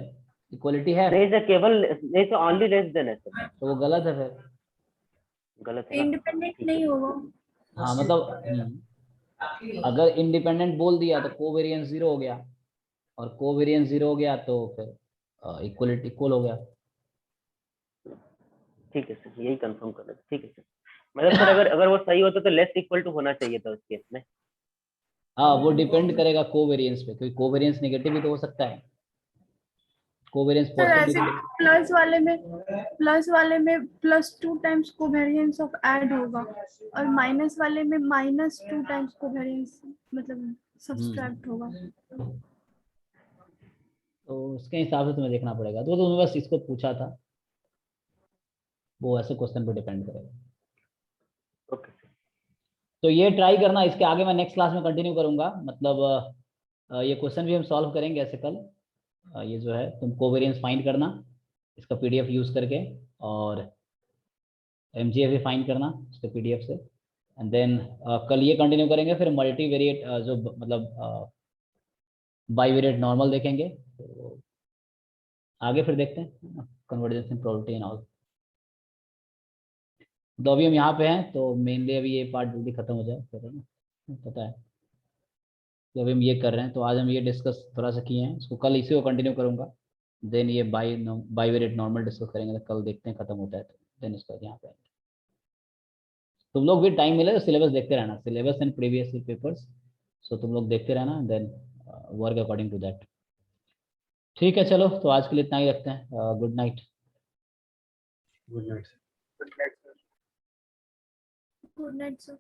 इक्वलिटी है, नहीं सर, केवल नहीं तो ओनली लेस देन है सर। तो वो गलत है फिर। गलत है ना? इंडिपेंडेंट ठीक नहीं है। होगा। हाँ मतलब अगर इंडिपेंडेंट बोल दिया तो कोवेरिएंस 0 हो गया, और कोवेरिएंस 0 हो गया तो फिर इक्वलिटी इक्वल हो गया। ठीक है सर, यही कंफर्म कर रहे थे। ठीक है सर, मतलब सर अगर वो सही होता तो लेस इक्वल टू होना चाहिए था उस केस में। हाँ वो डिपेंड करेगा कोवेरिएंस पे, क्योंकि कोवेरिएंस नेगेटिव भी तो हो सकता है, कोवेरिएंस सर ऐसे पॉजिटिव। प्लस वाले में +2 टाइम्स कोवेरिएंस ऑफ ऐड होगा, और माइनस वाले में -2 टाइम्स कोवेरिएंस मतलब सब्सट्रैक्ट होगा। तो उसके हिसाब से तुम्हें देखना पड़ेगा, तो तुमने बस इसको पूछा था, वो ऐसे क्वेश्चन पे डिपेंड करेगा। Okay sir. तो ये ट्राई करना, इसके आगे मैं नेक्स्ट क्लास में कंटिन्यू करूंगा, मतलब ये क्वेश्चन भी हम सॉल्व करेंगे ऐसे कल। ये जो है तुम कोवेरिएंस फाइंड करना इसका पीडीएफ यूज करके, और एमजीएफ भी फाइंड करना उसके पीडीएफ से, एंड देन कल ये कंटिन्यू करेंगे, फिर मल्टीवेरिएट जो मतलब बाईवेरिएट नॉर्मल देखेंगे, तो आगे फिर देखते हैं convergence in probability and all. तो अभी हम यहाँ पे हैं, तो मेनली अभी ये पार्ट जल्दी खत्म हो जाए फिर, है ना, पता है। तो अभी हम ये कर रहे हैं, तो आज हम ये डिस्कस थोड़ा सा किए हैं, इसको कल इसी को कंटिन्यू करूँगा, देन ये बाईवेरिएट नॉर्मल डिस्कस करेंगे, तो कल देखते हैं खत्म होता है तो देन इसका यहाँ पे तुम लोग भी टाइम मिले तो सिलेबस देखते रहना, syllabus and previous papers, so तुम लोग देखते रहना, then work according to that. ठीक है चलो, तो आज के लिए इतना ही रखते हैं, good night. Good night. Good night sir. Good night sir.